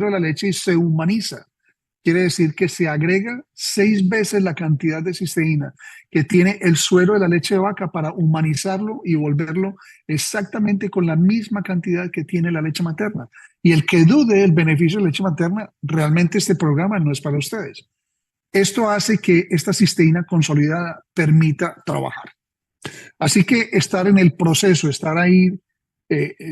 de la leche y se humaniza. Quiere decir que se agrega 6 veces la cantidad de cisteína que tiene el suero de la leche de vaca para humanizarlo y volverlo exactamente con la misma cantidad que tiene la leche materna. Y el que dude del beneficio de la leche materna, realmente este programa no es para ustedes. Esto hace que esta cisteína consolidada permita trabajar. Así que estar en el proceso, estar ahí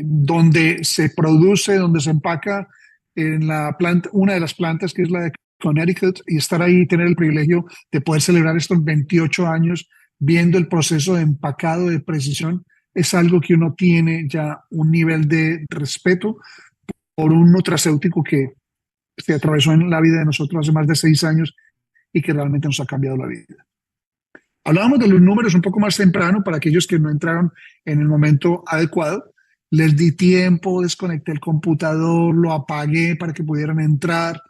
donde se produce, donde se empaca en la planta, una de las plantas que es la de Connecticut, y estar ahí y tener el privilegio de poder celebrar estos 28 años viendo el proceso de empacado de precisión, es algo que uno tiene ya un nivel de respeto por un nutracéutico que se atravesó en la vida de nosotros hace más de 6 años y que realmente nos ha cambiado la vida. Hablábamos de los números un poco más temprano para aquellos que no entraron en el momento adecuado. Les di tiempo, desconecté el computador, lo apagué para que pudieran entrar,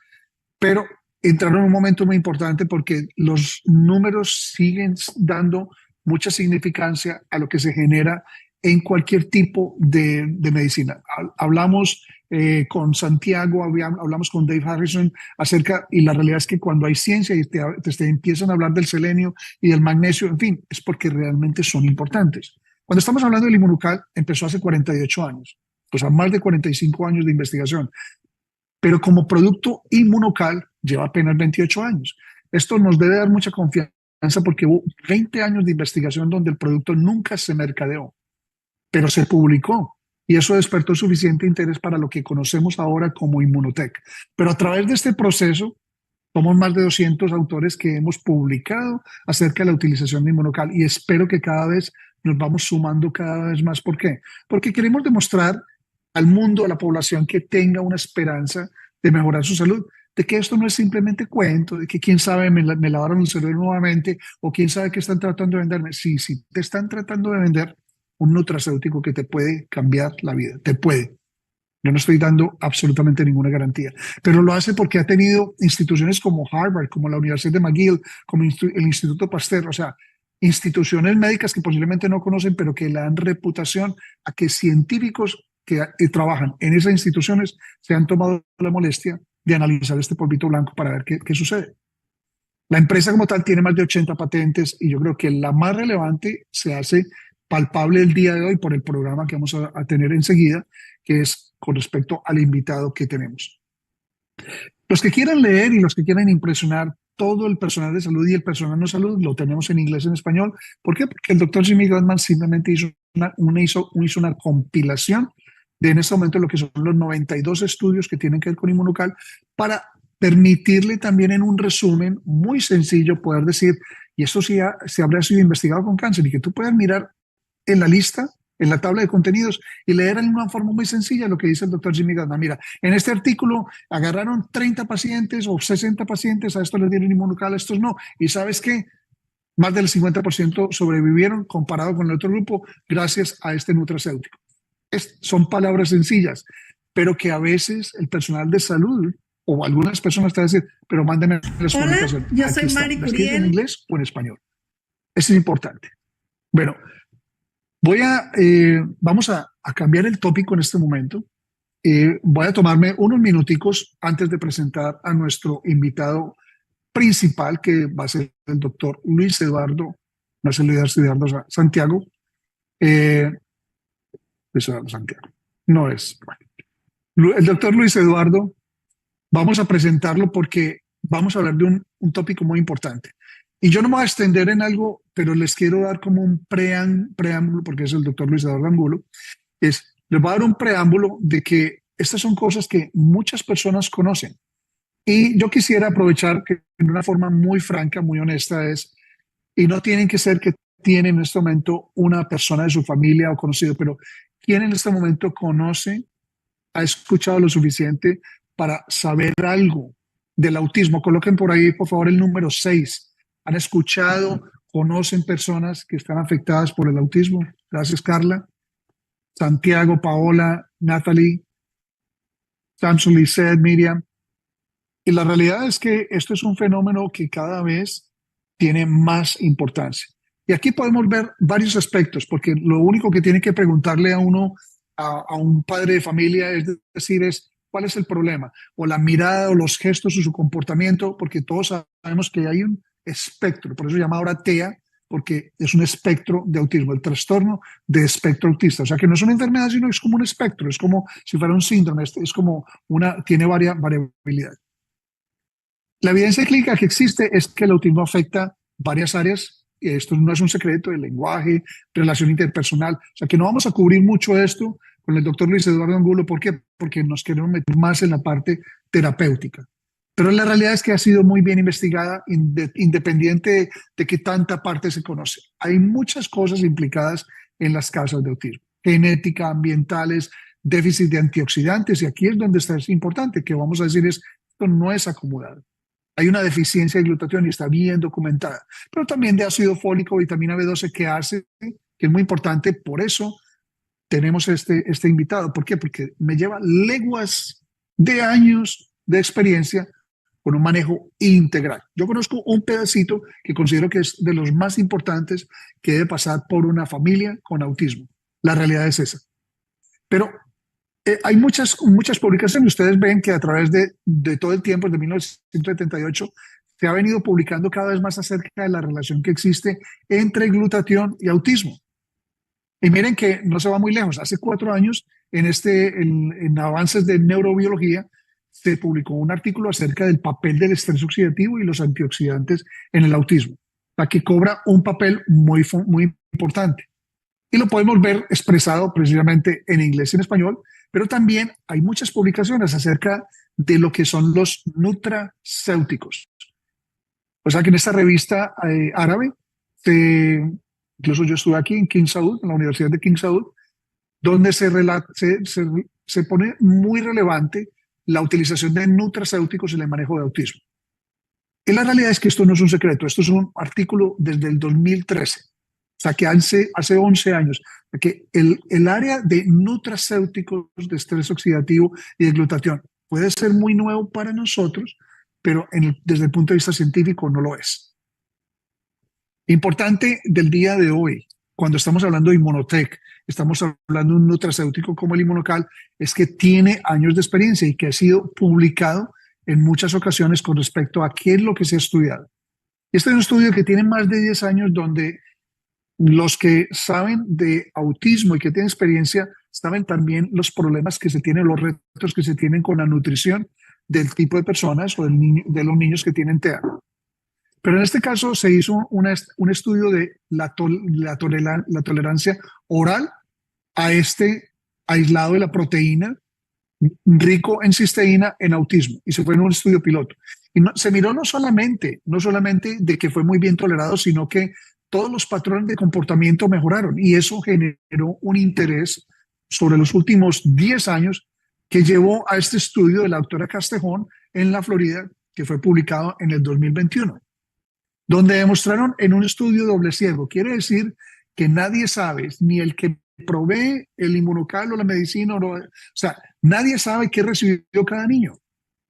pero entraron en un momento muy importante porque los números siguen dando mucha significancia a lo que se genera en cualquier tipo de medicina. Hablamos con Santiago, hablamos con Dave Harrison acerca, y la realidad es que cuando hay ciencia y te empiezan a hablar del selenio y del magnesio, en fin, es porque realmente son importantes. Cuando estamos hablando del Inmunocal, empezó hace 48 años, o sea, más de 45 años de investigación, pero como producto Inmunocal lleva apenas 28 años. Esto nos debe dar mucha confianza porque hubo 20 años de investigación donde el producto nunca se mercadeó, pero se publicó. Y eso despertó suficiente interés para lo que conocemos ahora como Inmunotech. Pero a través de este proceso, somos más de 200 autores que hemos publicado acerca de la utilización de Inmunocal y espero que cada vez nos vamos sumando cada vez más. ¿Por qué? Porque queremos demostrar al mundo, a la población, que tenga una esperanza de mejorar su salud, de que esto no es simplemente cuento, de que quién sabe me lavaron el cerebro nuevamente o quién sabe qué están tratando de venderme. Sí, sí, te están tratando de vender un nutracéutico que te puede cambiar la vida, te puede. Yo no estoy dando absolutamente ninguna garantía, pero lo hace porque ha tenido instituciones como Harvard, como la Universidad de McGill, como el Instituto Pasteur, o sea, instituciones médicas que posiblemente no conocen, pero que le dan reputación a que científicos que trabajan en esas instituciones se han tomado la molestia de analizar este polvito blanco para ver qué sucede. La empresa como tal tiene más de 80 patentes y yo creo que la más relevante se hace palpable el día de hoy por el programa que vamos a tener enseguida, que es con respecto al invitado que tenemos. Los que quieran leer y los que quieran impresionar todo el personal de salud y el personal no salud, lo tenemos en inglés y en español. ¿Por qué? Porque el doctor Jimmy Gottman simplemente hizo una compilación de en este momento lo que son los 92 estudios que tienen que ver con Inmunocal para permitirle también en un resumen muy sencillo poder decir, y esto sí se habría sido investigado con cáncer, y que tú puedas mirar en la lista, en la tabla de contenidos, y leer en una forma muy sencilla lo que dice el doctor Jimmy Gottman. Mira, en este artículo agarraron 30 pacientes o 60 pacientes, a estos les dieron Inmunocal, a estos no, y ¿sabes qué? Más del 50% sobrevivieron comparado con el otro grupo gracias a este nutracéutico. Son palabras sencillas, pero que a veces el personal de salud o algunas personas te van a decir, pero mándame las Hola, publicaciones. yo Aquí soy está, Mari las escritas en Curiel. inglés o en español. Eso es importante. Bueno, vamos a cambiar el tópico en este momento. Voy a tomarme unos minuticos antes de presentar a nuestro invitado principal, que va a ser el doctor Luis Eduardo, no es el Luis Eduardo Santiago, Luis Eduardo Santiago, no es, bueno. El doctor Luis Eduardo, vamos a presentarlo porque vamos a hablar de un tópico muy importante. Y yo no me voy a extender en algo, pero les quiero dar como un preámbulo, porque es el doctor Luis Eduardo Angulo, les voy a dar un preámbulo de que estas son cosas que muchas personas conocen. Y yo quisiera aprovechar que de una forma muy franca, muy honesta y no tienen que ser que tienen en este momento una persona de su familia o conocido, pero ¿quién en este momento conoce, ha escuchado lo suficiente para saber algo del autismo? Coloquen por ahí, por favor, el número 6. ¿Han escuchado, conocen personas que están afectadas por el autismo? Gracias, Carla. Santiago, Paola, Natalie, Samson, Lisette, Miriam. Y la realidad es que esto es un fenómeno que cada vez tiene más importancia. Y aquí podemos ver varios aspectos, porque lo único que tiene que preguntarle a uno, a un padre de familia, es decir, ¿Cuál es el problema? O la mirada o los gestos o su comportamiento, porque todos sabemos que hay un espectro, por eso se llama ahora TEA, porque es un espectro de autismo, el trastorno de espectro autista. O sea, que no es una enfermedad, sino es como un espectro, es como si fuera un síndrome, es como tiene variabilidad. La evidencia clínica que existe es que el autismo afecta varias áreas, y esto no es un secreto, el lenguaje, relación interpersonal, o sea que no vamos a cubrir mucho esto con el doctor Luis Eduardo Angulo. ¿Por qué? Porque nos queremos meter más en la parte terapéutica. Pero la realidad es que ha sido muy bien investigada, independiente de que tanta parte se conoce. Hay muchas cosas implicadas en las causas de autismo: genética, ambientales, déficit de antioxidantes, y aquí es donde está es importante, que vamos a decir esto no es acomodado. Hay una deficiencia de glutatión y está bien documentada, pero también de ácido fólico, vitamina B12 que hace, que es muy importante. Por eso tenemos este invitado. ¿Por qué? Porque me lleva leguas de años de experiencia con un manejo integral. Yo conozco un pedacito que considero que es de los más importantes que debe pasar por una familia con autismo. La realidad es esa. Pero hay muchas publicaciones. Ustedes ven que a través de todo el tiempo, desde 1978, se ha venido publicando cada vez más acerca de la relación que existe entre glutatión y autismo. Y miren que no se va muy lejos. Hace 4 años, en Avances de Neurobiología, se publicó un artículo acerca del papel del estrés oxidativo y los antioxidantes en el autismo, la que cobra un papel muy importante. Y lo podemos ver expresado precisamente en inglés y en español, pero también hay muchas publicaciones acerca de lo que son los nutracéuticos. O sea que en esta revista árabe, incluso yo estuve aquí en King Saud, en la Universidad de King Saud, donde se pone muy relevante la utilización de nutracéuticos en el manejo de autismo. Y la realidad es que esto no es un secreto, esto es un artículo desde el 2013. O sea, que hace 11 años, que el área de nutracéuticos, de estrés oxidativo y de glutatión puede ser muy nuevo para nosotros, pero desde el punto de vista científico no lo es. Importante del día de hoy, cuando estamos hablando de Inmunotech, estamos hablando de un nutracéutico como el Inmunocal, es que tiene años de experiencia y que ha sido publicado en muchas ocasiones con respecto a qué es lo que se ha estudiado. Este es un estudio que tiene más de 10 años, donde los que saben de autismo y que tienen experiencia saben también los problemas que se tienen, los retos que se tienen con la nutrición del tipo de personas o de los niños que tienen TEA. Pero en este caso se hizo un estudio de la tolerancia oral a este aislado de la proteína rico en cisteína en autismo, y se fue en un estudio piloto. Y se miró no solamente de que fue muy bien tolerado, sino que todos los patrones de comportamiento mejoraron, y eso generó un interés sobre los últimos 10 años que llevó a este estudio de la doctora Castejón en la Florida, que fue publicado en el 2021, donde demostraron en un estudio doble ciego. Quiere decir que nadie sabe, ni el que provee el Inmunocal o la medicina, o sea, nadie sabe qué recibió cada niño.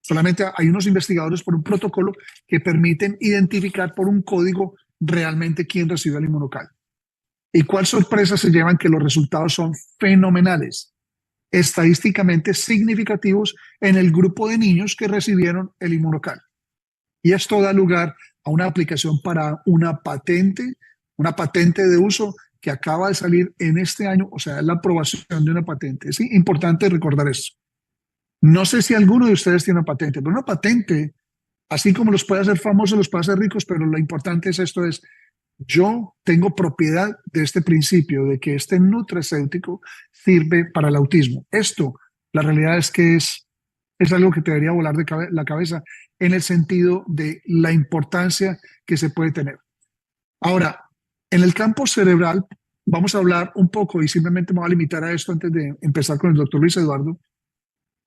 Solamente hay unos investigadores por un protocolo que permiten identificar por un código realmente quién recibió el Inmunocal. Y cuál sorpresa se llevan, que los resultados son fenomenales, estadísticamente significativos en el grupo de niños que recibieron el Inmunocal. Y esto da lugar a una aplicación para una patente de uso que acaba de salir en este año. O sea, la aprobación de una patente. Es importante recordar eso. No sé si alguno de ustedes tiene una patente, pero una patente, así como los puede hacer famosos, los puede hacer ricos, pero lo importante es esto: es yo tengo propiedad de este principio, de que este nutracéutico sirve para el autismo. Esto, la realidad es que es algo que te debería volar de la cabeza, en el sentido de la importancia que se puede tener. Ahora, en el campo cerebral, vamos a hablar un poco, y simplemente me voy a limitar a esto antes de empezar con el doctor Luis Eduardo,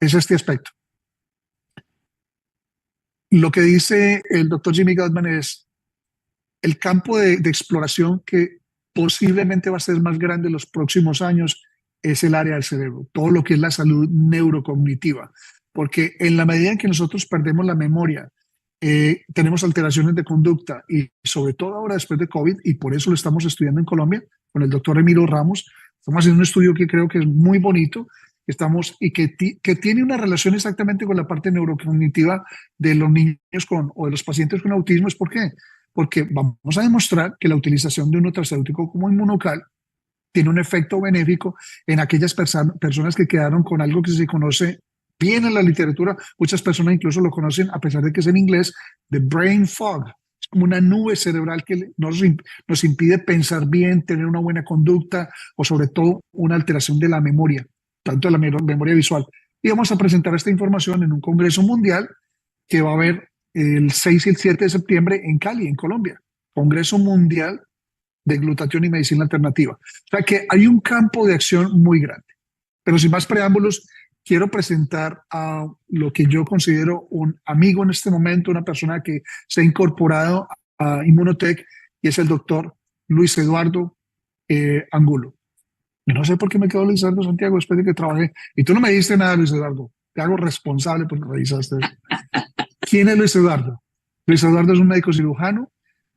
es este aspecto. Lo que dice el doctor Jimmy Gottman es el campo de exploración que posiblemente va a ser más grande en los próximos años, es el área del cerebro, todo lo que es la salud neurocognitiva, porque en la medida en que nosotros perdemos la memoria, tenemos alteraciones de conducta, y sobre todo ahora después de COVID, y por eso lo estamos estudiando en Colombia con el doctor Emiro Ramos. Estamos haciendo un estudio que creo que es muy bonito, estamos y que tiene una relación exactamente con la parte neurocognitiva de los niños o de los pacientes con autismo. ¿Es por qué? Porque vamos a demostrar que la utilización de un nutracéutico como Inmunocal tiene un efecto benéfico en aquellas personas que quedaron con algo que se conoce bien en la literatura. Muchas personas incluso lo conocen, a pesar de que es en inglés, de brain fog. Es como una nube cerebral que nos impide pensar bien, tener una buena conducta o sobre todo una alteración de la memoria, tanto de la memoria visual. Y vamos a presentar esta información en un congreso mundial que va a haber el 6 y el 7 de septiembre en Cali, en Colombia. Congreso Mundial de Glutatión y Medicina Alternativa. O sea que hay un campo de acción muy grande. Pero sin más preámbulos, quiero presentar a lo que yo considero un amigo en este momento, una persona que se ha incorporado a Inmunotech, y es el doctor Luis Eduardo Angulo. Y no sé por qué me quedó Luis Eduardo Santiago después de que trabajé. Y tú no me diste nada, Luis Eduardo. Te hago responsable porque revisaste eso. ¿Quién es Luis Eduardo? Luis Eduardo es un médico cirujano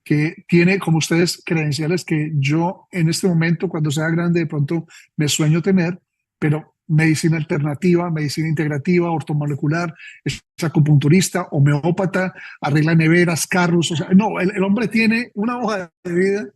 que tiene, como ustedes, credenciales que yo en este momento, cuando sea grande, de pronto me sueño tener, pero medicina alternativa, medicina integrativa, ortomolecular, es acupunturista, homeópata, arregla neveras, carros. O sea, no, el hombre tiene una hoja de vida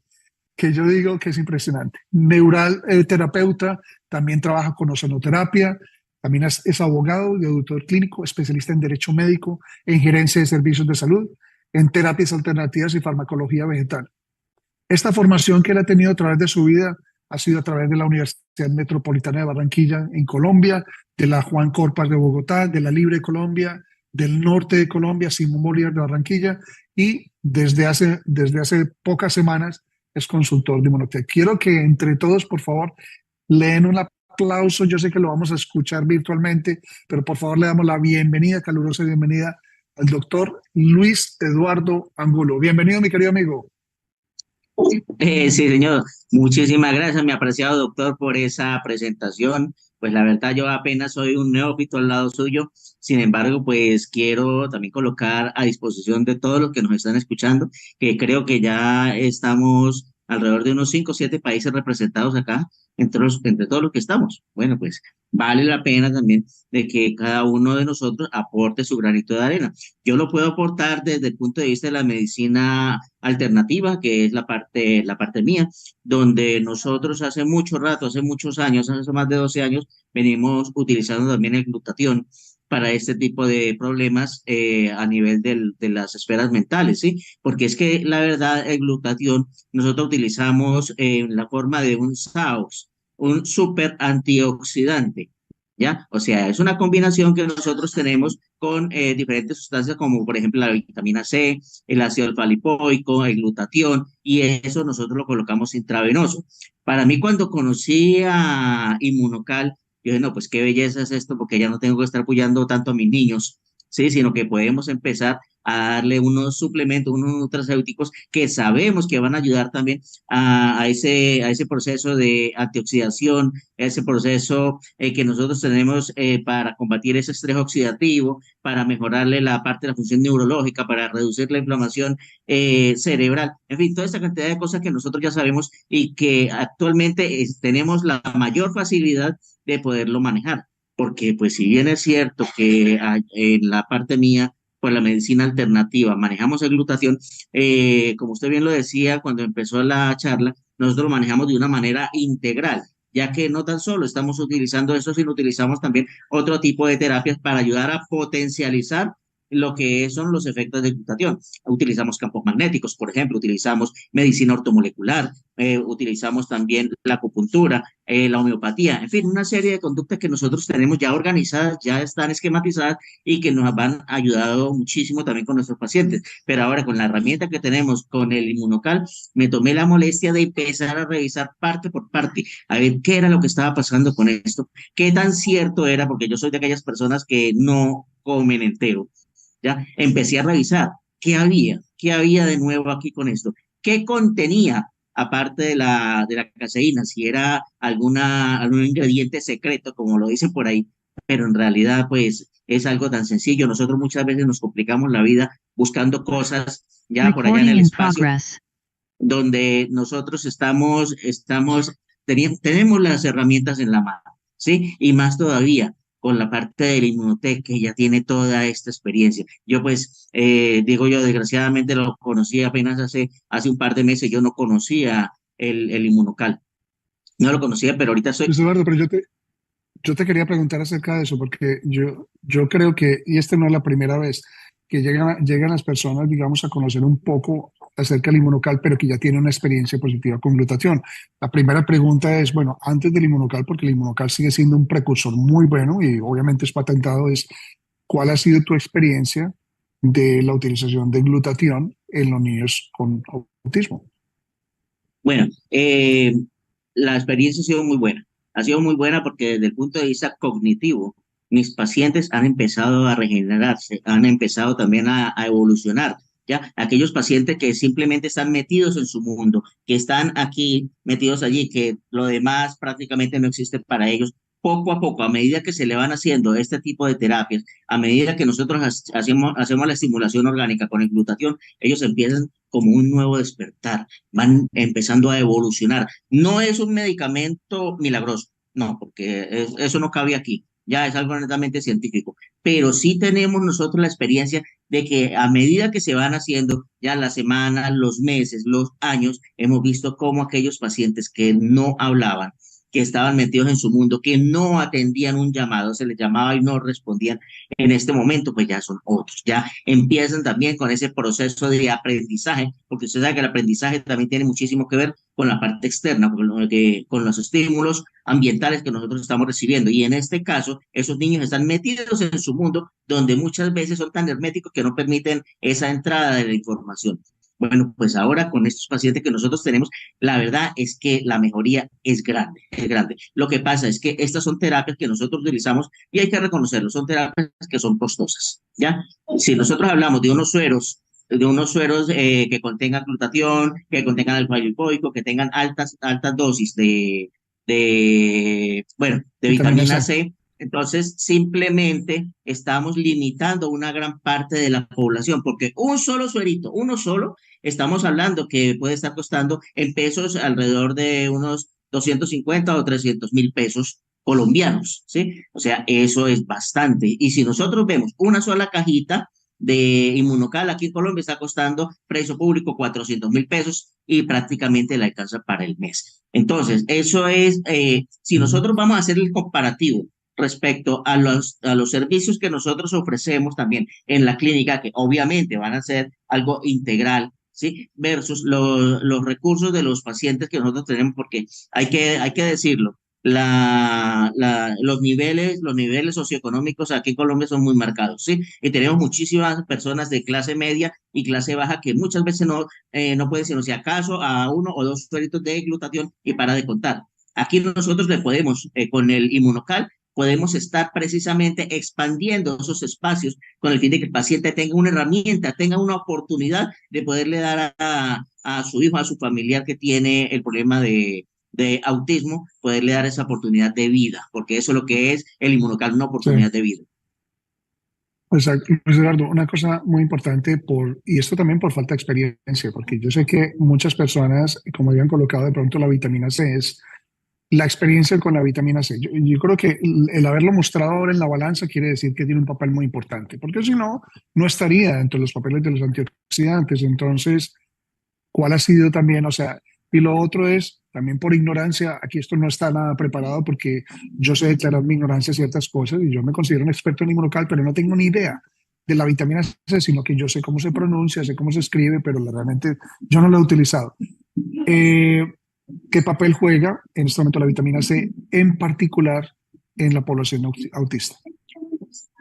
que yo digo que es impresionante. Neural terapeuta, también trabaja con ozonoterapia, también es abogado y auditor clínico, especialista en derecho médico, en gerencia de servicios de salud, en terapias alternativas y farmacología vegetal. Esta formación que él ha tenido a través de su vida ha sido a través de la Universidad Metropolitana de Barranquilla en Colombia, de la Juan Corpas de Bogotá, de la Libre de Colombia, del norte de Colombia, Simón Bolívar de Barranquilla, y desde hace pocas semanas es consultor de Inmunotech. Quiero que entre todos, por favor, le den un aplauso. Yo sé que lo vamos a escuchar virtualmente, pero por favor le damos la bienvenida, calurosa bienvenida al doctor Luis Eduardo Angulo. Bienvenido, mi querido amigo. Sí, señor. Muchísimas gracias, mi apreciado doctor, por esa presentación. Pues la verdad, yo apenas soy un neófito al lado suyo. Sin embargo, pues quiero también colocar a disposición de todos los que nos están escuchando, que creo que ya estamos alrededor de unos 5 o 7 países representados acá, entre todos los que estamos. Bueno, pues vale la pena también de que cada uno de nosotros aporte su granito de arena. Yo lo puedo aportar desde el punto de vista de la medicina alternativa, que es la parte mía, donde nosotros hace mucho rato, hace muchos años, hace más de 12 años, venimos utilizando también el glutatión para este tipo de problemas a nivel de las esferas mentales, ¿sí? Porque es que la verdad, el glutatión nosotros utilizamos en la forma de un SAOX, un super antioxidante, ¿ya? O sea, es una combinación que nosotros tenemos con diferentes sustancias como por ejemplo la vitamina C, el ácido alfa-lipoico, el glutatión, y eso nosotros lo colocamos intravenoso. Para mí, cuando conocí a Inmunocal, yo dije, no, pues qué belleza es esto, porque ya no tengo que estar apoyando tanto a mis niños, ¿sí? Sino que podemos empezar a darle unos suplementos, unos nutracéuticos que sabemos que van a ayudar también a ese proceso de antioxidación, a ese proceso que nosotros tenemos para combatir ese estrés oxidativo, para mejorarle la parte de la función neurológica, para reducir la inflamación cerebral, en fin, toda esta cantidad de cosas que nosotros ya sabemos y que actualmente tenemos la mayor facilidad de poderlo manejar. Porque pues si bien es cierto que en la parte mía, pues la medicina alternativa, manejamos el glutatión, como usted bien lo decía cuando empezó la charla, nosotros lo manejamos de una manera integral, ya que no tan solo estamos utilizando eso, sino utilizamos también otro tipo de terapias para ayudar a potencializar lo que son los efectos de glutatión. Utilizamos campos magnéticos, por ejemplo, utilizamos medicina ortomolecular, utilizamos también la acupuntura, la homeopatía, en fin, una serie de conductas que nosotros tenemos ya organizadas, ya están esquematizadas y que nos han ayudado muchísimo también con nuestros pacientes. Pero ahora con la herramienta que tenemos con el Inmunocal, me tomé la molestia de empezar a revisar parte por parte, a ver qué era lo que estaba pasando con esto, qué tan cierto era, porque yo soy de aquellas personas que no comen entero. Ya empecé a revisar qué había de nuevo aquí con esto, qué contenía, aparte de la caseína, si era algún ingrediente secreto, como lo dicen por ahí, pero en realidad, pues, es algo tan sencillo. Nosotros muchas veces nos complicamos la vida buscando cosas ya por allá en el espacio, donde nosotros tenemos las herramientas en la mano. ¿sí? Y más todavía con la parte del Inmunotech, que ya tiene toda esta experiencia. Yo pues, digo yo, desgraciadamente lo conocí apenas hace un par de meses, yo no conocía el Inmunocal, no lo conocía, pero ahorita soy... Luis Eduardo, pero yo te quería preguntar acerca de eso, porque yo creo que, y esta no es la primera vez, que llegan las personas, digamos, a conocer un poco acerca del inmunocal, pero que ya tienen una experiencia positiva con glutatión. La primera pregunta es, bueno, antes del inmunocal, porque el inmunocal sigue siendo un precursor muy bueno y obviamente es patentado, es ¿cuál ha sido tu experiencia de la utilización de glutatión en los niños con autismo? Bueno, la experiencia ha sido muy buena porque desde el punto de vista cognitivo, mis pacientes han empezado a regenerarse, han empezado también a evolucionar. Ya, aquellos pacientes que simplemente están metidos en su mundo, que están aquí metidos allí, que lo demás prácticamente no existe para ellos, poco a poco, a medida que se le van haciendo este tipo de terapias, a medida que nosotros hacemos la estimulación orgánica con el glutatión, ellos empiezan como un nuevo despertar, van empezando a evolucionar. No es un medicamento milagroso, no, porque eso no cabe aquí, ya es algo netamente científico, pero sí tenemos nosotros la experiencia de que a medida que se van haciendo ya las semanas, los meses, los años, hemos visto cómo aquellos pacientes que no hablaban, que estaban metidos en su mundo, que no atendían un llamado, se les llamaba y no respondían, en este momento pues ya son otros, ya empiezan también con ese proceso de aprendizaje, porque usted sabe que el aprendizaje también tiene muchísimo que ver con la parte externa, con los estímulos ambientales que nosotros estamos recibiendo. Y en este caso, esos niños están metidos en su mundo donde muchas veces son tan herméticos que no permiten esa entrada de la información. Bueno, pues ahora con estos pacientes que nosotros tenemos, la verdad es que la mejoría es grande, es grande. Lo que pasa es que estas son terapias que nosotros utilizamos y hay que reconocerlo, son terapias que son costosas, ¿ya? Si nosotros hablamos de unos sueros que contengan glutatión, que contengan alfa lipoico, que tengan altas dosis bueno, de Vitamina vitamina C. C. Entonces, simplemente estamos limitando una gran parte de la población, porque un solo suerito, uno solo, estamos hablando que puede estar costando en pesos alrededor de unos 250 o 300.000 pesos colombianos, ¿sí? O sea, eso es bastante. Y si nosotros vemos una sola cajita de Inmunocal aquí en Colombia está costando precio público 400.000 pesos y prácticamente le alcanza para el mes. Entonces, eso es, si nosotros vamos a hacer el comparativo respecto a los servicios que nosotros ofrecemos también en la clínica, que obviamente van a ser algo integral, ¿sí? Versus los recursos de los pacientes que nosotros tenemos, porque hay que decirlo, los niveles socioeconómicos aquí en Colombia son muy marcados, ¿sí? Y tenemos muchísimas personas de clase media y clase baja que muchas veces no pueden, sino si acaso a uno o dos sueritos de glutatión y para de contar. Aquí nosotros le podemos, con el Inmunocal, podemos estar precisamente expandiendo esos espacios con el fin de que el paciente tenga una herramienta, tenga una oportunidad de poderle dar a su hijo, a su familiar que tiene el problema de autismo, poderle dar esa oportunidad de vida, porque eso es lo que es el Inmunocal, una Sí. oportunidad de vida. Exacto. Luis Eduardo, una cosa muy importante y esto también por falta de experiencia, porque yo sé que muchas personas, como habían colocado de pronto la vitamina C, es la experiencia con la vitamina C. Yo creo que el haberlo mostrado ahora en la balanza quiere decir que tiene un papel muy importante, porque si no, no estaría entre los papeles de los antioxidantes. Entonces, ¿cuál ha sido también? O sea, y lo otro es, también por ignorancia, aquí esto no está nada preparado porque yo sé declarar mi ignorancia a ciertas cosas y yo me considero un experto en inmunocal, pero no tengo ni idea de la vitamina C, sino que yo sé cómo se pronuncia, sé cómo se escribe, pero realmente yo no lo he utilizado. Eh, ¿Qué papel juega en este momento la vitamina C, en particular en la población autista?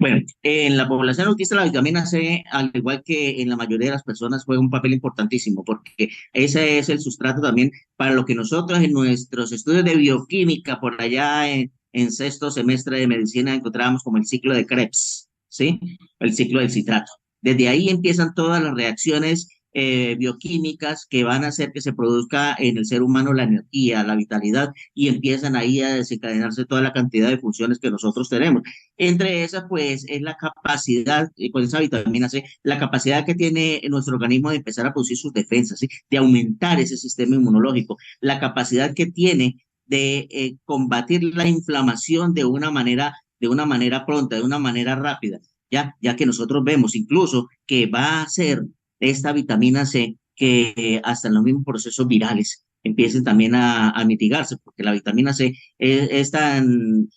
Bueno, en la población autista la vitamina C, al igual que en la mayoría de las personas, juega un papel importantísimo porque ese es el sustrato también para lo que nosotros en nuestros estudios de bioquímica por allá en sexto semestre de medicina encontrábamos como el ciclo de Krebs, ¿sí? El ciclo del citrato. Desde ahí empiezan todas las reacciones bioquímicas que van a hacer que se produzca en el ser humano la energía, la vitalidad y empiezan ahí a desencadenarse toda la cantidad de funciones que nosotros tenemos. Entre esas, pues, es la capacidad, con esa vitamina C, la capacidad que tiene nuestro organismo de empezar a producir sus defensas, ¿sí? De aumentar ese sistema inmunológico, la capacidad que tiene de combatir la inflamación de una manera pronta, de una manera rápida, ya que nosotros vemos incluso que va a hacer esta vitamina C que hasta en los mismos procesos virales empiecen también a mitigarse, porque la vitamina C es tan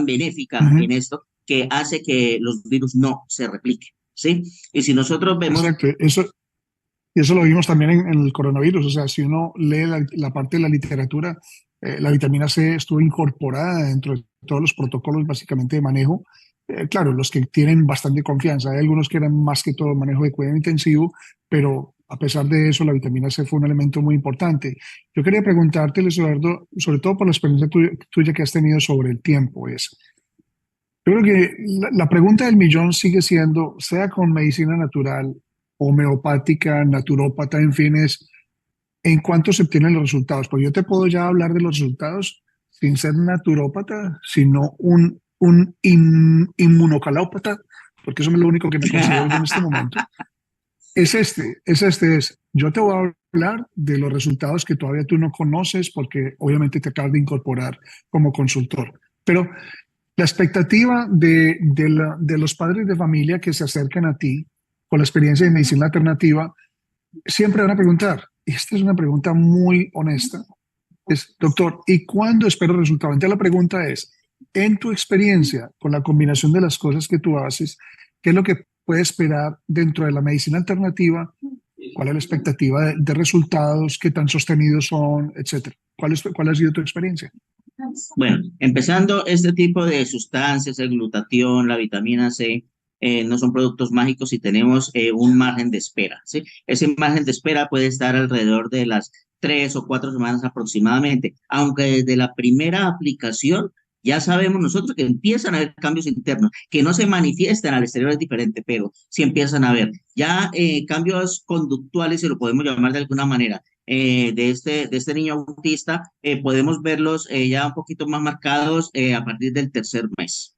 benéfica Ujú. en esto que hace que los virus no se repliquen, ¿sí? Y si nosotros vemos, Exacto, y eso lo vimos también en el coronavirus. O sea, si uno lee la parte de la literatura, la vitamina C estuvo incorporada dentro de todos los protocolos básicamente de manejo. Claro, los que tienen bastante confianza. Hay algunos que eran más que todo manejo de cuidado intensivo, pero a pesar de eso, la vitamina C fue un elemento muy importante. Yo quería preguntarte, Luis Eduardo, sobre todo por la experiencia tuya que has tenido sobre el tiempo, yo creo que la pregunta del millón sigue siendo, sea con medicina natural, homeopática, naturópata, en fin, es en cuánto se obtienen los resultados. Porque yo te puedo ya hablar de los resultados sin ser naturópata, sino un inmunocalópata, porque eso es lo único que me considero yo en este momento. Yo te voy a hablar de los resultados que todavía tú no conoces, porque obviamente te acabas de incorporar como consultor. Pero la expectativa de los padres de familia que se acercan a ti con la experiencia de medicina alternativa, siempre van a preguntar, y esta es una pregunta muy honesta, es, doctor, ¿y cuándo espero resultado? Entonces la pregunta es, en tu experiencia, con la combinación de las cosas que tú haces, ¿qué es lo que puedes esperar dentro de la medicina alternativa? ¿Cuál es la expectativa de resultados? ¿Qué tan sostenidos son? Etcétera. ¿Cuál ha sido tu experiencia? bueno, empezando este tipo de sustancias, el glutatión, la vitamina C, no son productos mágicos y tenemos un margen de espera, ¿sí? Ese margen de espera puede estar alrededor de las 3 o 4 semanas aproximadamente, aunque desde la primera aplicación ya sabemos nosotros que empiezan a haber cambios internos, que no se manifiestan al exterior es diferente, pero sí empiezan a haber ya cambios conductuales, si lo podemos llamar de alguna manera, de este niño autista, podemos verlos ya un poquito más marcados a partir del tercer mes.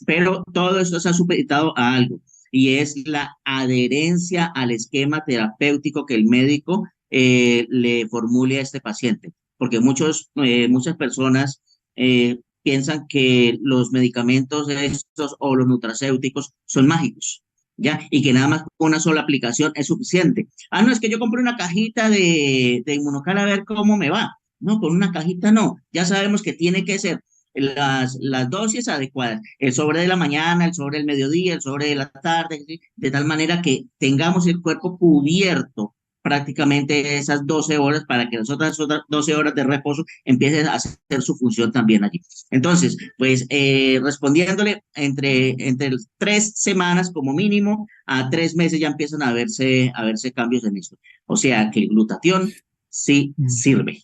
Pero todo esto se ha supeditado a algo y es la adherencia al esquema terapéutico que el médico le formule a este paciente. Porque muchas personas piensan que los medicamentos estos o los nutracéuticos son mágicos, ¿ya? Y que nada más con una sola aplicación es suficiente. Ah, no, es que yo compré una cajita de Inmunocal a ver cómo me va. No, con una cajita no. Ya sabemos que tiene que ser las dosis adecuadas. El sobre de la mañana, el sobre del mediodía, el sobre de la tarde, ¿sí? De tal manera que tengamos el cuerpo cubierto prácticamente esas 12 horas para que las otras 12 horas de reposo empiecen a hacer su función también allí. Entonces, pues respondiéndole, entre 3 semanas como mínimo a 3 meses ya empiezan a verse cambios en esto. O sea que el glutatión sí Mm. sirve.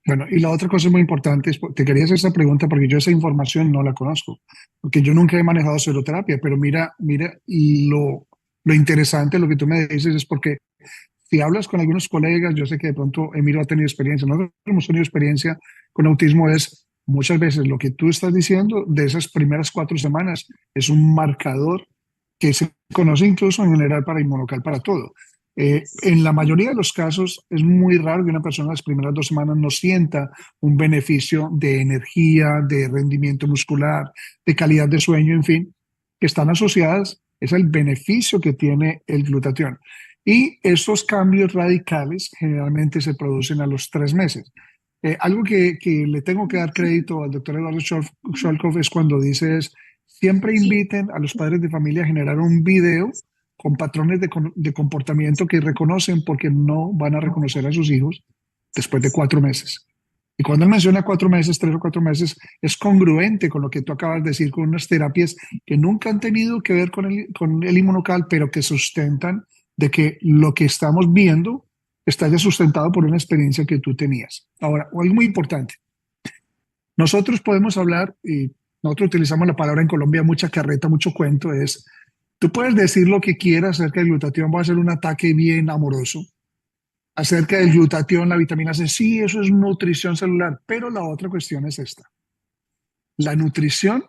Bueno, y la otra cosa muy importante es, te quería hacer esa pregunta porque yo esa información no la conozco, porque yo nunca he manejado seroterapia, pero mira, lo interesante, lo que tú me dices es porque si hablas con algunos colegas, yo sé que de pronto Emilio ha tenido experiencia, nosotros hemos tenido experiencia con autismo, es muchas veces lo que tú estás diciendo de esas primeras 4 semanas es un marcador que se conoce incluso en general para inmunocal para todo. En la mayoría de los casos es muy raro que una persona las primeras 2 semanas no sienta un beneficio de energía, de rendimiento muscular, de calidad de sueño, en fin, que están asociadas, es el beneficio que tiene el glutatión. Y estos cambios radicales generalmente se producen a los 3 meses. Algo que le tengo que dar crédito al doctor Eduardo Scholkov es cuando dices, siempre inviten a los padres de familia a generar un video con patrones de comportamiento que reconocen porque no van a reconocer a sus hijos después de 4 meses. Y cuando él menciona 4 meses, 3 o 4 meses, es congruente con lo que tú acabas de decir, con unas terapias que nunca han tenido que ver con el inmunocal, pero que sustentan de que lo que estamos viendo está ya sustentado por una experiencia que tú tenías. Ahora, algo muy importante. Nosotros podemos hablar, y nosotros utilizamos la palabra en Colombia, mucha carreta, mucho cuento, es, tú puedes decir lo que quieras acerca del glutatión, va a ser un ataque bien amoroso. Acerca del glutatión, la vitamina C, sí, eso es nutrición celular, pero la otra cuestión es esta. La nutrición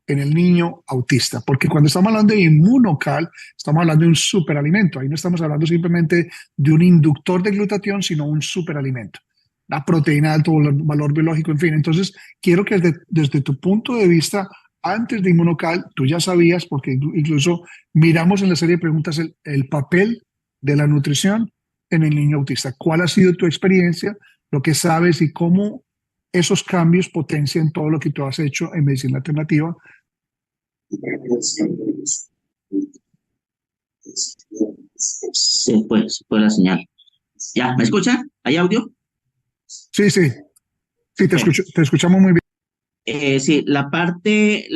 en el niño autista, porque cuando estamos hablando de inmunocal, estamos hablando de un superalimento. Ahí no estamos hablando simplemente de un inductor de glutatión, sino un superalimento. La proteína de alto valor biológico, en fin. Entonces, quiero que desde tu punto de vista, antes de inmunocal, tú ya sabías, porque incluso miramos en la serie de preguntas el papel de la nutrición en el niño autista. ¿Cuál ha sido tu experiencia, lo que sabes y cómo esos cambios potencian todo lo que tú has hecho en medicina alternativa? Se fue la señal. ¿Ya? ¿Me escucha? ¿Hay audio? Sí, sí, sí, Bueno, te escuchamos muy bien. sí, la parte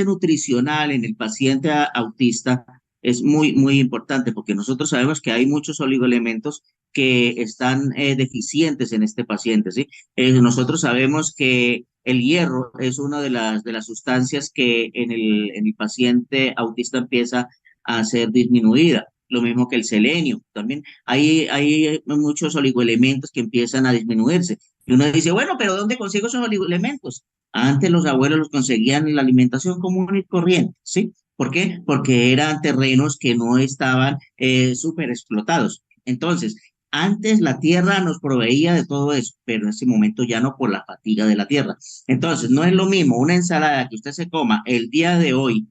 nutricional en el paciente autista es muy, muy importante porque nosotros sabemos que hay muchos oligoelementos que están deficientes en este paciente, ¿sí? Nosotros sabemos que el hierro es una de las sustancias que en el paciente autista empieza a ser disminuida. Lo mismo que el selenio. También hay muchos oligoelementos que empiezan a disminuirse. Y uno dice, bueno, pero ¿dónde consigo esos oligoelementos? Antes los abuelos los conseguían en la alimentación común y corriente, ¿sí? ¿Por qué? Porque eran terrenos que no estaban súper explotados. Entonces, antes la tierra nos proveía de todo eso, pero en ese momento ya no por la fatiga de la tierra. Entonces, no es lo mismo una ensalada que usted se coma el día de hoy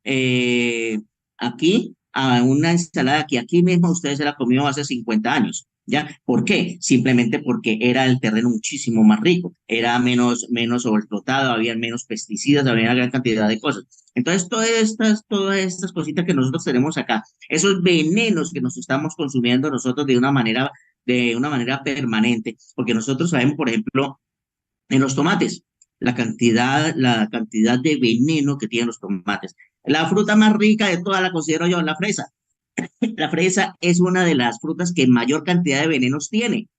eh, aquí a una ensalada que aquí mismo usted se la comió hace 50 años. ¿Ya? ¿Por qué? Simplemente porque era el terreno muchísimo más rico, era menos sobreexplotado, había menos pesticidas, había una gran cantidad de cosas. Entonces, todas estas cositas que nosotros tenemos acá, esos venenos que nos estamos consumiendo nosotros de una manera permanente, porque nosotros sabemos, por ejemplo, en los tomates, la cantidad de veneno que tienen los tomates. La fruta más rica de todas la considero yo, la fresa. La fresa es una de las frutas que mayor cantidad de venenos tiene.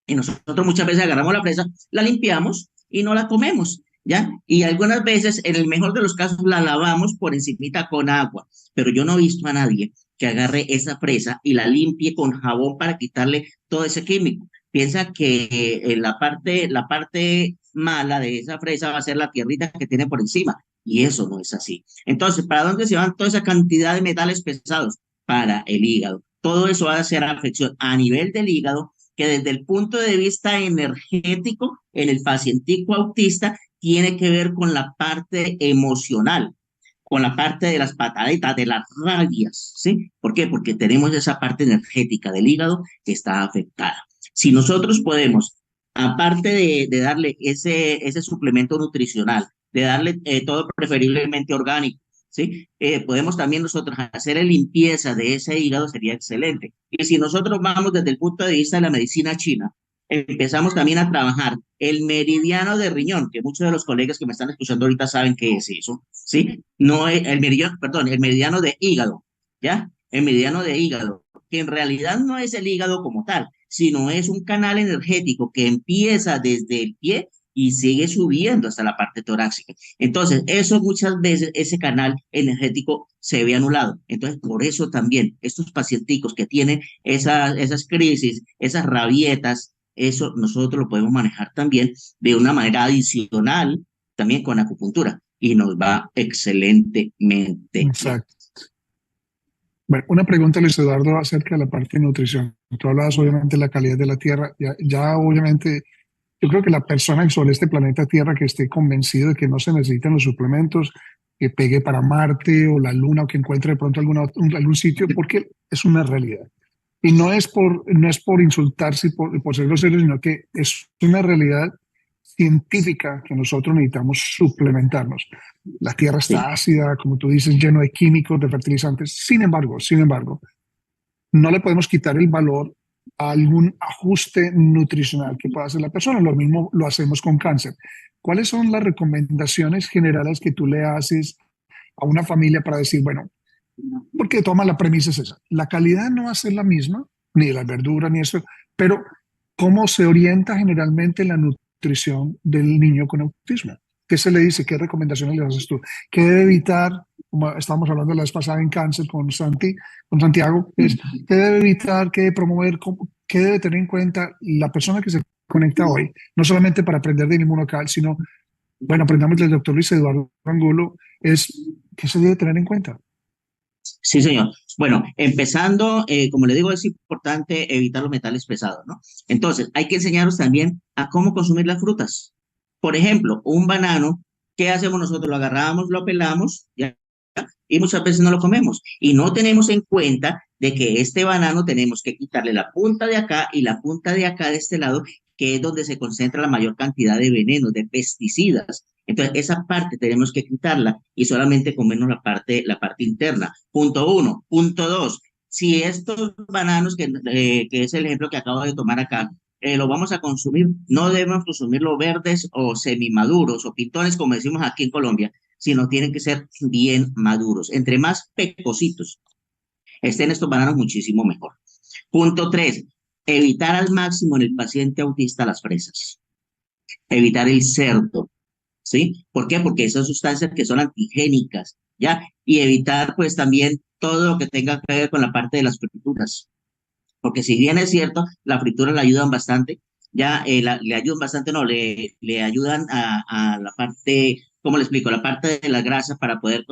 Y nosotros muchas veces agarramos la fresa, la limpiamos y no la comemos, ¿ya? Y algunas veces, en el mejor de los casos, la lavamos por encimita con agua. Pero yo no he visto a nadie que agarre esa fresa y la limpie con jabón para quitarle todo ese químico. Piensa que la parte mala de esa fresa va a ser la tierrita que tiene por encima. Y eso no es así. Entonces, ¿para dónde se van toda esa cantidad de metales pesados? Para el hígado. Todo eso va a hacer afección a nivel del hígado que desde el punto de vista energético, en el pacientico autista, tiene que ver con la parte emocional, con la parte de las pataletas, de las rabias, ¿sí? ¿Por qué? Porque tenemos esa parte energética del hígado que está afectada. Si nosotros podemos, aparte de darle ese suplemento nutricional, de darle todo preferiblemente orgánico, ¿sí? Podemos también nosotros hacer la limpieza de ese hígado, sería excelente. Y si nosotros vamos desde el punto de vista de la medicina china, empezamos también a trabajar el meridiano de riñón, que muchos de los colegas que me están escuchando ahorita saben qué es eso, ¿sí? No es el meridiano, perdón, el meridiano de hígado, ¿ya? El meridiano de hígado, que en realidad no es el hígado como tal, sino es un canal energético que empieza desde el pie y sigue subiendo hasta la parte torácica. Entonces, eso muchas veces, ese canal energético se ve anulado. Entonces, por eso también estos pacienticos que tienen esas crisis, esas rabietas, eso nosotros lo podemos manejar también de una manera adicional, también con acupuntura, y nos va excelentemente bien. Exacto. Bueno, una pregunta, Luis Eduardo, acerca de la parte de nutrición. Tú hablabas obviamente de la calidad de la tierra. Ya obviamente, yo creo que la persona sobre este planeta Tierra que esté convencido de que no se necesitan los suplementos, que pegue para Marte o la Luna o que encuentre de pronto algún sitio, porque es una realidad. Y no es por insultarse y por ser grosero, sino que es una realidad científica que nosotros necesitamos suplementarnos. La tierra está Sí, ácida, como tú dices, lleno de químicos, de fertilizantes. Sin embargo, no le podemos quitar el valor a algún ajuste nutricional que pueda hacer la persona. Lo mismo lo hacemos con cáncer. ¿Cuáles son las recomendaciones generales que tú le haces a una familia para decir, bueno, porque toma la premisa es esa, la calidad no va a ser la misma, ni de las verduras, ni eso, pero cómo se orienta generalmente la nutrición del niño con autismo? ¿Qué se le dice? ¿Qué recomendaciones le haces tú? ¿Qué debe evitar? Como estábamos hablando la vez pasada en cáncer con Santiago, es qué debe evitar, qué debe promover, qué debe tener en cuenta la persona que se conecta hoy, no solamente para aprender del inmunocal, sino, bueno, aprendamos del doctor Luis Eduardo Angulo, es que se debe tener en cuenta. Sí, señor. Bueno, empezando, como le digo, es importante evitar los metales pesados, ¿no? Entonces, hay que enseñaros también a cómo consumir las frutas. Por ejemplo, un banano, ¿qué hacemos nosotros? Lo agarramos, lo pelamos, ¿ya? Y muchas veces no lo comemos. Y no tenemos en cuenta de que este banano tenemos que quitarle la punta de acá y la punta de acá de este lado, que es donde se concentra la mayor cantidad de venenos, de pesticidas. Entonces, esa parte tenemos que quitarla y solamente comernos la parte interna. Punto uno. Punto dos. Si estos bananos, que es el ejemplo que acabo de tomar acá, lo vamos a consumir, no debemos consumirlo verdes o semimaduros o pintones, como decimos aquí en Colombia, sino tienen que ser bien maduros. Entre más pecositos estén estos bananos, muchísimo mejor. Punto tres, evitar al máximo en el paciente autista las fresas, evitar el cerdo, ¿sí? ¿Por qué? Porque esas sustancias que son antigénicas, ¿ya? Y evitar pues también todo lo que tenga que ver con la parte de las frituras, porque si bien es cierto, la fritura le ayudan bastante, ya le ayudan bastante, no, le ayudan a la parte, ¿cómo le explico? La parte de las grasas para poder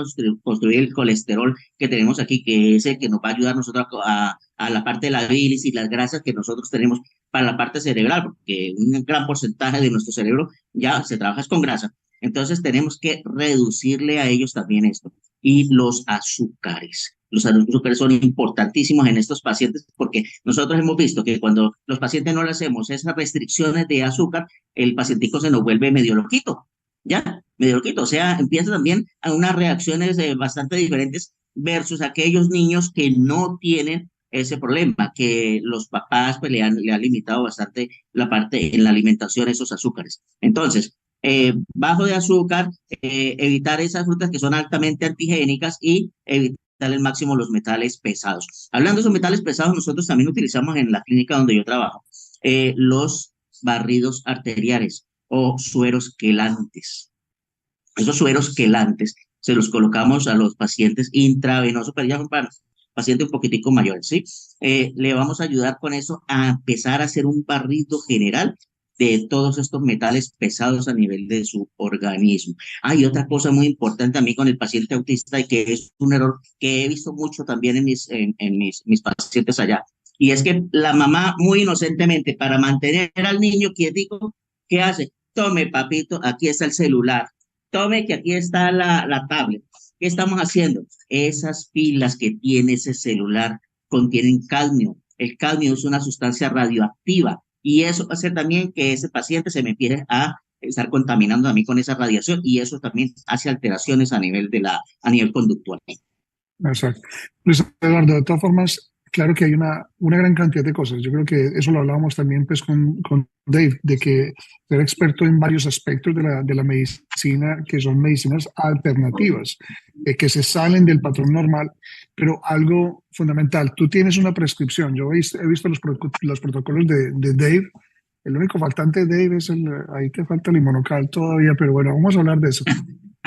construir el colesterol que tenemos aquí, que es el que nos va a ayudar nosotros a la parte de la bilis y las grasas que nosotros tenemos para la parte cerebral, porque un gran porcentaje de nuestro cerebro ya se trabaja con grasa. Entonces tenemos que reducirle a ellos también esto. Y los azúcares. Los azúcares son importantísimos en estos pacientes porque nosotros hemos visto que cuando los pacientes no le hacemos esas restricciones de azúcar, el pacientico se nos vuelve medio loquito, ¿ya? Medio loquito. O sea, empieza también a unas reacciones bastante diferentes versus aquellos niños que no tienen ese problema, que los papás pues, le han limitado bastante la parte en la alimentación, esos azúcares. Entonces, bajo de azúcar, evitar esas frutas que son altamente antigénicas y evitar al máximo los metales pesados. Hablando de esos metales pesados, nosotros también utilizamos en la clínica donde yo trabajo los barridos arteriales o sueros quelantes. Esos sueros quelantes se los colocamos a los pacientes intravenosos, pero ya son para pacientes un poquitico mayores, ¿sí? Le vamos a ayudar con eso a empezar a hacer un barrido general de todos estos metales pesados a nivel de su organismo. Hay otra cosa muy importante a mí con el paciente autista y que es un error que he visto mucho también en mis pacientes allá. Y es que la mamá muy inocentemente para mantener al niño quietico, ¿qué hace? Tome, papito, aquí está el celular. Tome que aquí está la tablet. ¿Qué estamos haciendo? Esas pilas que tiene ese celular contienen cadmio. El cadmio es una sustancia radioactiva y eso va a hacer también que ese paciente se me empiece a estar contaminando a mí con esa radiación y eso también hace alteraciones a nivel conductual. Exacto. Luis Eduardo, de todas formas, claro que hay una gran cantidad de cosas. Yo creo que eso lo hablábamos también pues, con Dave, de que ser experto en varios aspectos de la medicina, que son medicinas alternativas, que se salen del patrón normal, pero algo fundamental, tú tienes una prescripción. Yo he visto los protocolos de Dave. El único faltante de Dave es ahí te falta el Inmunocal todavía, pero bueno, vamos a hablar de eso.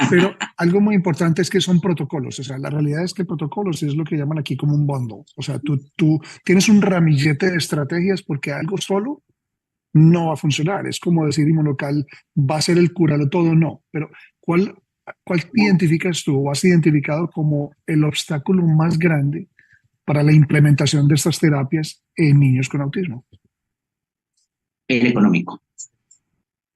Pero algo muy importante es que son protocolos. O sea, la realidad es que protocolos es lo que llaman aquí como un bundle. O sea, tú tienes un ramillete de estrategias porque algo solo no va a funcionar. Es como decir inmunocal va a ser el curarlo todo, no. Pero ¿cuál identificas tú o has identificado como el obstáculo más grande para la implementación de estas terapias en niños con autismo? El económico.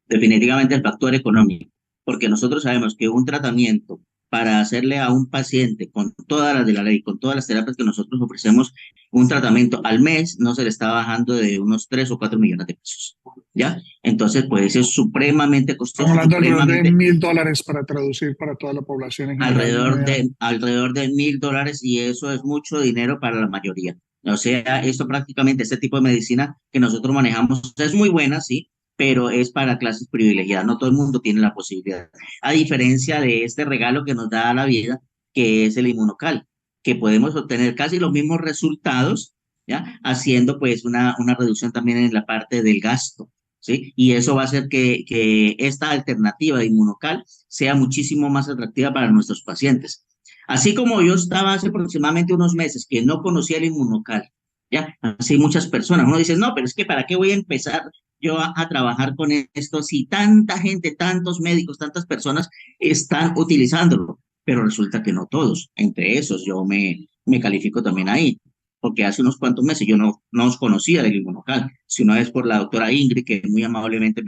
Definitivamente el factor económico, porque nosotros sabemos que un tratamiento para hacerle a un paciente con todas las de la ley, con todas las terapias que nosotros ofrecemos, un tratamiento al mes no se le está bajando de unos 3 o 4 millones de pesos, ¿ya? Entonces, pues es supremamente Estamos costoso, hablando alrededor de supremamente $1.000 para traducir para toda la población en general. alrededor de $1.000 y eso es mucho dinero para la mayoría. O sea, esto prácticamente, este tipo de medicina que nosotros manejamos es muy buena, sí, pero es para clases privilegiadas. No todo el mundo tiene la posibilidad. A diferencia de este regalo que nos da la vida, que es el inmunocal, que podemos obtener casi los mismos resultados, ¿ya? Haciendo pues una reducción también en la parte del gasto. ¿Sí? Y eso va a hacer que esta alternativa de inmunocal sea muchísimo más atractiva para nuestros pacientes. Así como yo estaba hace aproximadamente unos meses que no conocía el inmunocal, ya, así muchas personas, uno dice, no, pero es que ¿para qué voy a empezar yo a trabajar con esto si tanta gente, tantos médicos, tantas personas están utilizándolo? pero resulta que no todos. Entre esos yo me califico también ahí, porque hace unos cuantos meses yo no os conocía del inmunocal, sino es por la doctora Ingrid, que muy amablemente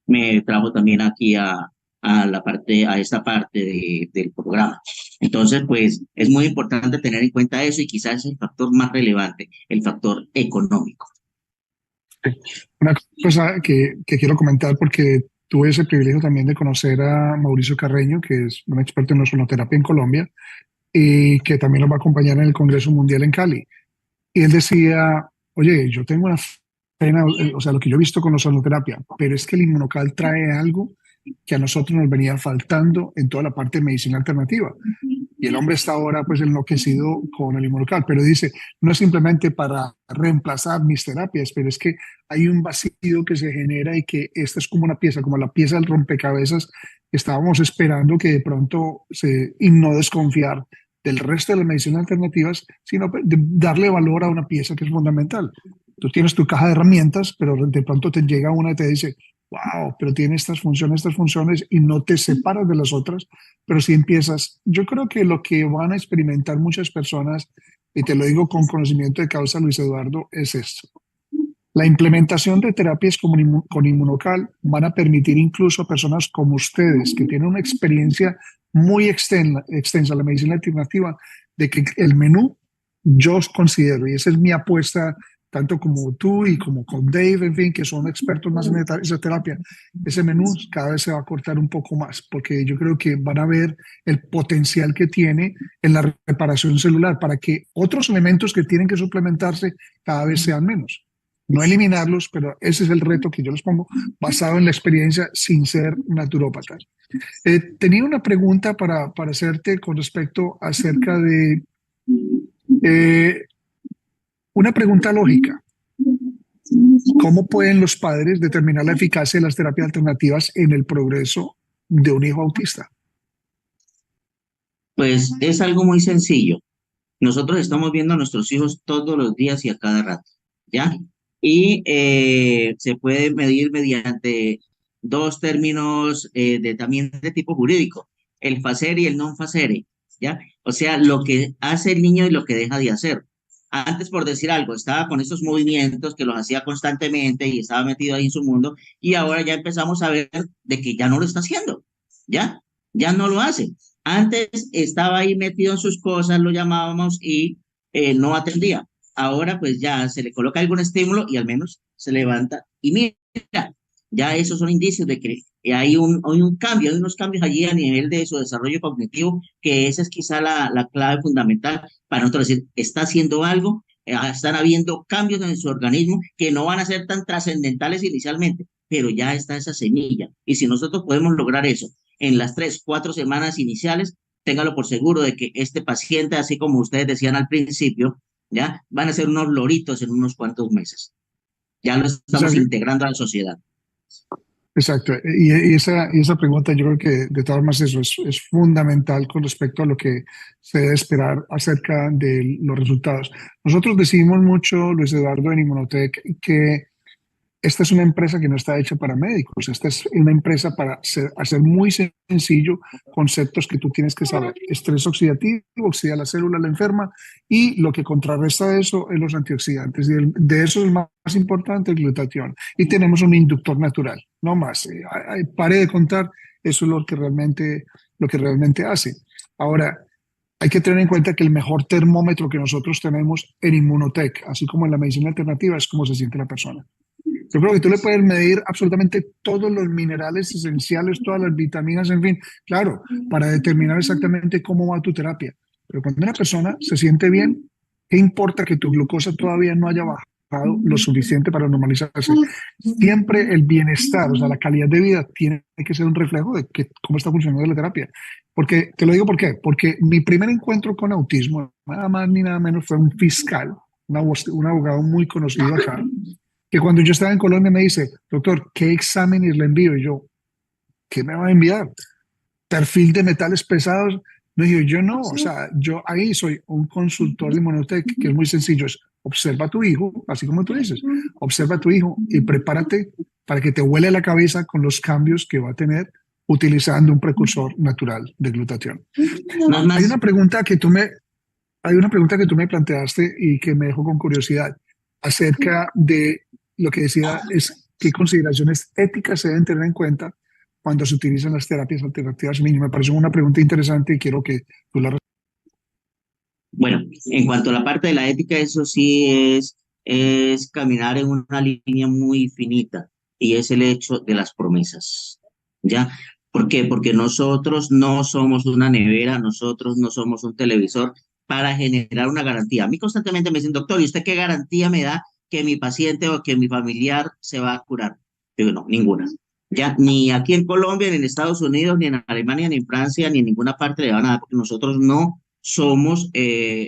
me trajo también aquí a esta parte del programa. Entonces, pues es muy importante tener en cuenta eso y quizás es el factor más relevante, el factor económico. Una cosa que quiero comentar, porque tuve ese privilegio también de conocer a Mauricio Carreño, que es un experto en ozonoterapia en Colombia, y que también nos va a acompañar en el Congreso Mundial en Cali. Y él decía, oye, yo tengo una pena, o sea, lo que yo he visto con la ozonoterapia, pero es que el inmunocal trae algo que a nosotros nos venía faltando en toda la parte de medicina alternativa. Y el hombre está ahora pues enloquecido con el inmunocal, pero dice, no es simplemente para reemplazar mis terapias, pero es que hay un vacío que se genera y que esta es como una pieza, como la pieza del rompecabezas que estábamos esperando que de pronto y no desconfiar del resto de las medicinas alternativas, sino de darle valor a una pieza que es fundamental. Tú tienes tu caja de herramientas, pero de pronto te llega una y te dice, wow, pero tiene estas funciones, y no te separas de las otras, pero si empiezas, yo creo que lo que van a experimentar muchas personas, y te lo digo con conocimiento de causa, Luis Eduardo, es esto. La implementación de terapias con inmunocal van a permitir incluso a personas como ustedes, que tienen una experiencia muy extensa en la medicina alternativa, de que el menú, yo os considero, y esa es mi apuesta, tanto como tú y como con Dave, en fin, que son expertos más en esa terapia, ese menú cada vez se va a cortar un poco más, porque yo creo que van a ver el potencial que tiene en la reparación celular para que otros elementos que tienen que suplementarse cada vez sean menos. No eliminarlos, pero ese es el reto que yo les pongo, basado en la experiencia sin ser naturópatas. Tenía una pregunta para hacerte con respecto acerca de eh, una pregunta lógica. ¿Cómo pueden los padres determinar la eficacia de las terapias alternativas en el progreso de un hijo autista? Pues es algo muy sencillo. Nosotros estamos viendo a nuestros hijos todos los días y a cada rato, ¿ya? Y se puede medir mediante dos términos también de tipo jurídico, el facere y el non facere, ¿ya? O sea, lo que hace el niño y lo que deja de hacer. Antes, por decir algo, estaba con esos movimientos que los hacía constantemente y estaba metido ahí en su mundo, y ahora ya empezamos a ver de que ya no lo está haciendo, ¿ya? Ya no lo hace. Antes estaba ahí metido en sus cosas, lo llamábamos y no atendía. Ahora pues ya se le coloca algún estímulo y al menos se levanta y mira, ya esos son indicios de que hay un cambio, hay unos cambios allí a nivel de su desarrollo cognitivo, que esa es quizá la clave fundamental para nosotros decir, está haciendo algo, están habiendo cambios en su organismo que no van a ser tan trascendentales inicialmente, pero ya está esa semilla. Y si nosotros podemos lograr eso en las 3, 4 semanas iniciales, téngalo por seguro de que este paciente, así como ustedes decían al principio, ya van a ser unos loritos en unos cuantos meses. Ya lo O sea, estamos integrando a la sociedad. exacto. Y esa pregunta yo creo que de todas maneras eso es fundamental con respecto a lo que se debe esperar acerca de los resultados. Nosotros decimos mucho, Luis Eduardo, en Inmunotech, que esta es una empresa que no está hecha para médicos. Esta es una empresa para hacer muy sencillo conceptos que tú tienes que saber. Estrés oxidativo, oxida la célula, la enferma, y lo que contrarresta eso es los antioxidantes. Y de eso es más importante el glutatión. Y tenemos un inductor natural, no más. Pare de contar, eso es lo que realmente hace. Ahora, hay que tener en cuenta que el mejor termómetro que nosotros tenemos en Inmunotech, así como en la medicina alternativa, es cómo se siente la persona. Yo creo que tú le puedes medir absolutamente todos los minerales esenciales, todas las vitaminas, en fin, claro, para determinar exactamente cómo va tu terapia. Pero cuando una persona se siente bien, ¿qué importa que tu glucosa todavía no haya bajado lo suficiente para normalizarse? Siempre el bienestar, o sea, la calidad de vida tiene que ser un reflejo de cómo está funcionando la terapia. Porque, te lo digo por qué, porque mi primer encuentro con autismo, nada más ni nada menos, fue un fiscal, un abogado muy conocido acá, que cuando yo estaba en Colombia me dice, doctor, ¿qué exámenes le envío? Y yo, ¿qué me va a enviar? ¿Perfil de metales pesados? No, yo no, o sea, yo ahí soy un consultor de Inmunotech, que es muy sencillo, es observa a tu hijo, así como tú dices, observa a tu hijo y prepárate para que te huele la cabeza con los cambios que va a tener utilizando un precursor natural de glutatión. No es Hay más, una pregunta que tú me, hay una pregunta que tú me planteaste y que me dejó con curiosidad acerca de lo que decía es qué consideraciones éticas se deben tener en cuenta cuando se utilizan las terapias alternativas. A mí me pareció una pregunta interesante y quiero que tú la bueno, en cuanto a la parte de la ética, eso sí es caminar en una línea muy finita y es el hecho de las promesas, ¿ya? ¿Por qué? Porque nosotros no somos una nevera, nosotros no somos un televisor para generar una garantía. A mí constantemente me dicen, doctor, ¿y usted qué garantía me da que mi paciente o que mi familiar se va a curar? Digo, no, ninguna. Ya, ni aquí en Colombia, ni en Estados Unidos, ni en Alemania, ni en Francia, ni en ninguna parte le van a dar, porque nosotros no somos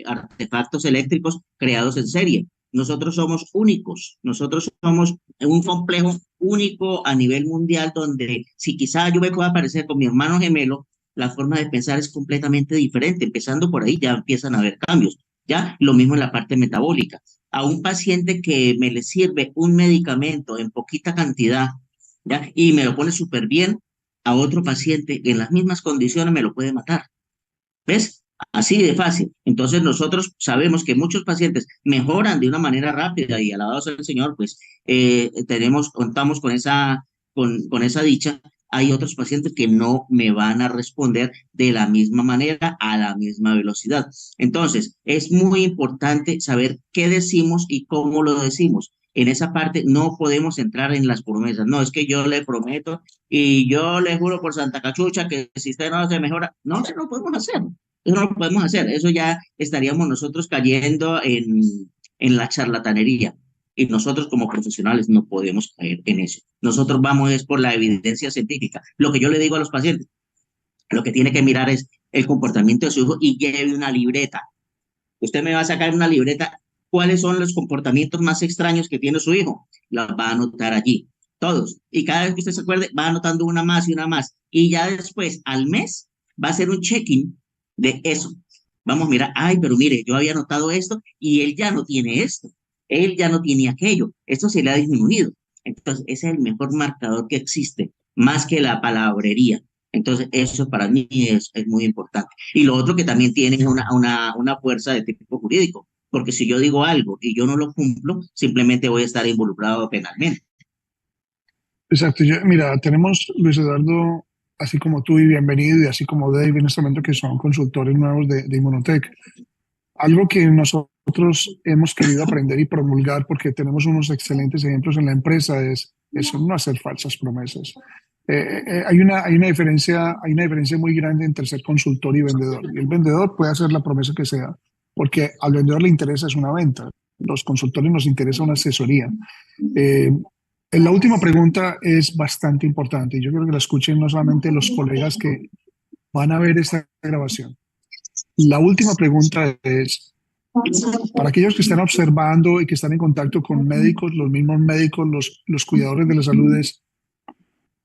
artefactos eléctricos creados en serie. Nosotros somos únicos, nosotros somos un complejo único a nivel mundial donde si quizá yo me pueda parecer con mi hermano gemelo, la forma de pensar es completamente diferente. Empezando por ahí ya empiezan a haber cambios. Ya lo mismo en la parte metabólica. A un paciente que me le sirve un medicamento en poquita cantidad, ¿ya? Y me lo pone súper bien, a otro paciente en las mismas condiciones me lo puede matar. ¿Ves? Así de fácil. Entonces nosotros sabemos que muchos pacientes mejoran de una manera rápida y alabados al Señor, pues contamos con esa dicha. Hay otros pacientes que no me van a responder de la misma manera, a la misma velocidad. Entonces, es muy importante saber qué decimos y cómo lo decimos. En esa parte no podemos entrar en las promesas. No, es que yo le prometo y yo le juro por Santa Cachucha que si usted no se mejora, no, eso no podemos hacer. Eso no lo podemos hacer. Eso ya estaríamos nosotros cayendo en la charlatanería. Y nosotros como profesionales no podemos caer en eso. Nosotros vamos es por la evidencia científica. Lo que yo le digo a los pacientes, lo que tiene que mirar es el comportamiento de su hijo y lleve una libreta. Usted me va a sacar una libreta. ¿Cuáles son los comportamientos más extraños que tiene su hijo? Las va a anotar allí, todos. Y cada vez que usted se acuerde, va anotando una más y una más. Y ya después, al mes, va a hacer un check-in de eso. Vamos a mirar, ay, pero mire, yo había anotado esto y él ya no tiene esto. Él ya no tiene aquello. Esto se le ha disminuido. Entonces, ese es el mejor marcador que existe, más que la palabrería. Entonces, eso para mí es muy importante. Y lo otro que también tiene una fuerza de tipo jurídico, porque si yo digo algo y yo no lo cumplo, simplemente voy a estar involucrado penalmente. Exacto. Mira, tenemos Luis Eduardo, así como tú y bienvenido, y así como Dave en este momento, que son consultores nuevos de Inmunotech. Algo que nosotros hemos querido aprender y promulgar, porque tenemos unos excelentes ejemplos en la empresa, es no hacer falsas promesas. Hay una diferencia muy grande entre ser consultor y vendedor. Y el vendedor puede hacer la promesa que sea, porque al vendedor le interesa es una venta. Los consultores nos interesa una asesoría. Eh, la última pregunta es bastante importante y yo quiero que la escuchen no solamente los colegas que van a ver esta grabación. La última pregunta es, para aquellos que están observando y que están en contacto con médicos, los mismos médicos, los cuidadores de la salud,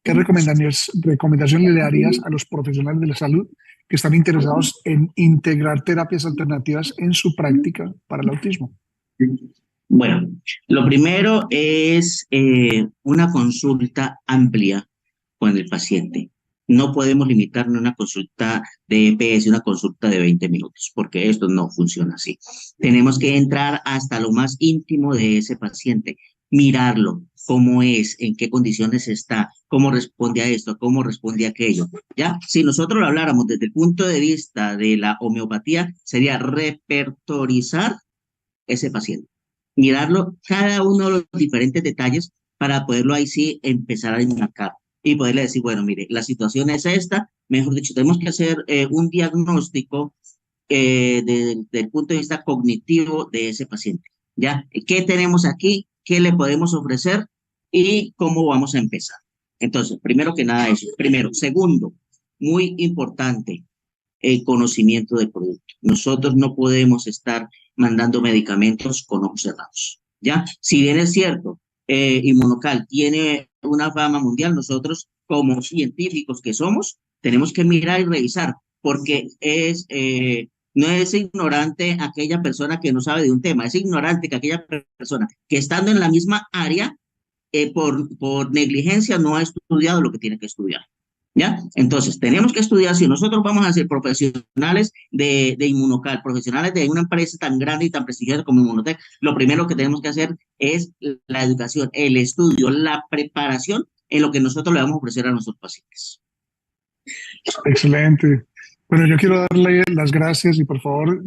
¿qué recomendaciones le darías a los profesionales de la salud que están interesados en integrar terapias alternativas en su práctica para el autismo? Bueno, lo primero es una consulta amplia con el paciente. No podemos limitarnos a una consulta de EPS, una consulta de 20 minutos, porque esto no funciona así. Tenemos que entrar hasta lo más íntimo de ese paciente, mirarlo, cómo es, en qué condiciones está, cómo responde a esto, cómo responde a aquello. ¿Ya? Si nosotros lo habláramos desde el punto de vista de la homeopatía, sería repertorizar ese paciente, mirarlo cada uno de los diferentes detalles para poderlo ahí sí empezar a enmarcar y poderle decir, bueno, mire, la situación es esta, mejor dicho, tenemos que hacer un diagnóstico desde el punto de vista cognitivo de ese paciente, ¿ya? ¿Qué tenemos aquí? ¿Qué le podemos ofrecer? ¿Y cómo vamos a empezar? Entonces, primero que nada eso. Primero. Segundo, muy importante, el conocimiento del producto. Nosotros no podemos estar mandando medicamentos con ojos cerrados, ¿ya? Si bien es cierto, Inmunocal tiene una fama mundial, nosotros como científicos que somos, tenemos que mirar y revisar, porque no es ignorante aquella persona que no sabe de un tema, es ignorante que aquella persona que estando en la misma área, por negligencia no ha estudiado lo que tiene que estudiar. ¿Ya? Entonces, tenemos que estudiar, si nosotros vamos a ser profesionales de Inmunocal, profesionales de una empresa tan grande y tan prestigiosa como Inmunotech, lo primero que tenemos que hacer es la educación, el estudio, la preparación en lo que nosotros le vamos a ofrecer a nuestros pacientes. Excelente. Bueno, yo quiero darle las gracias y por favor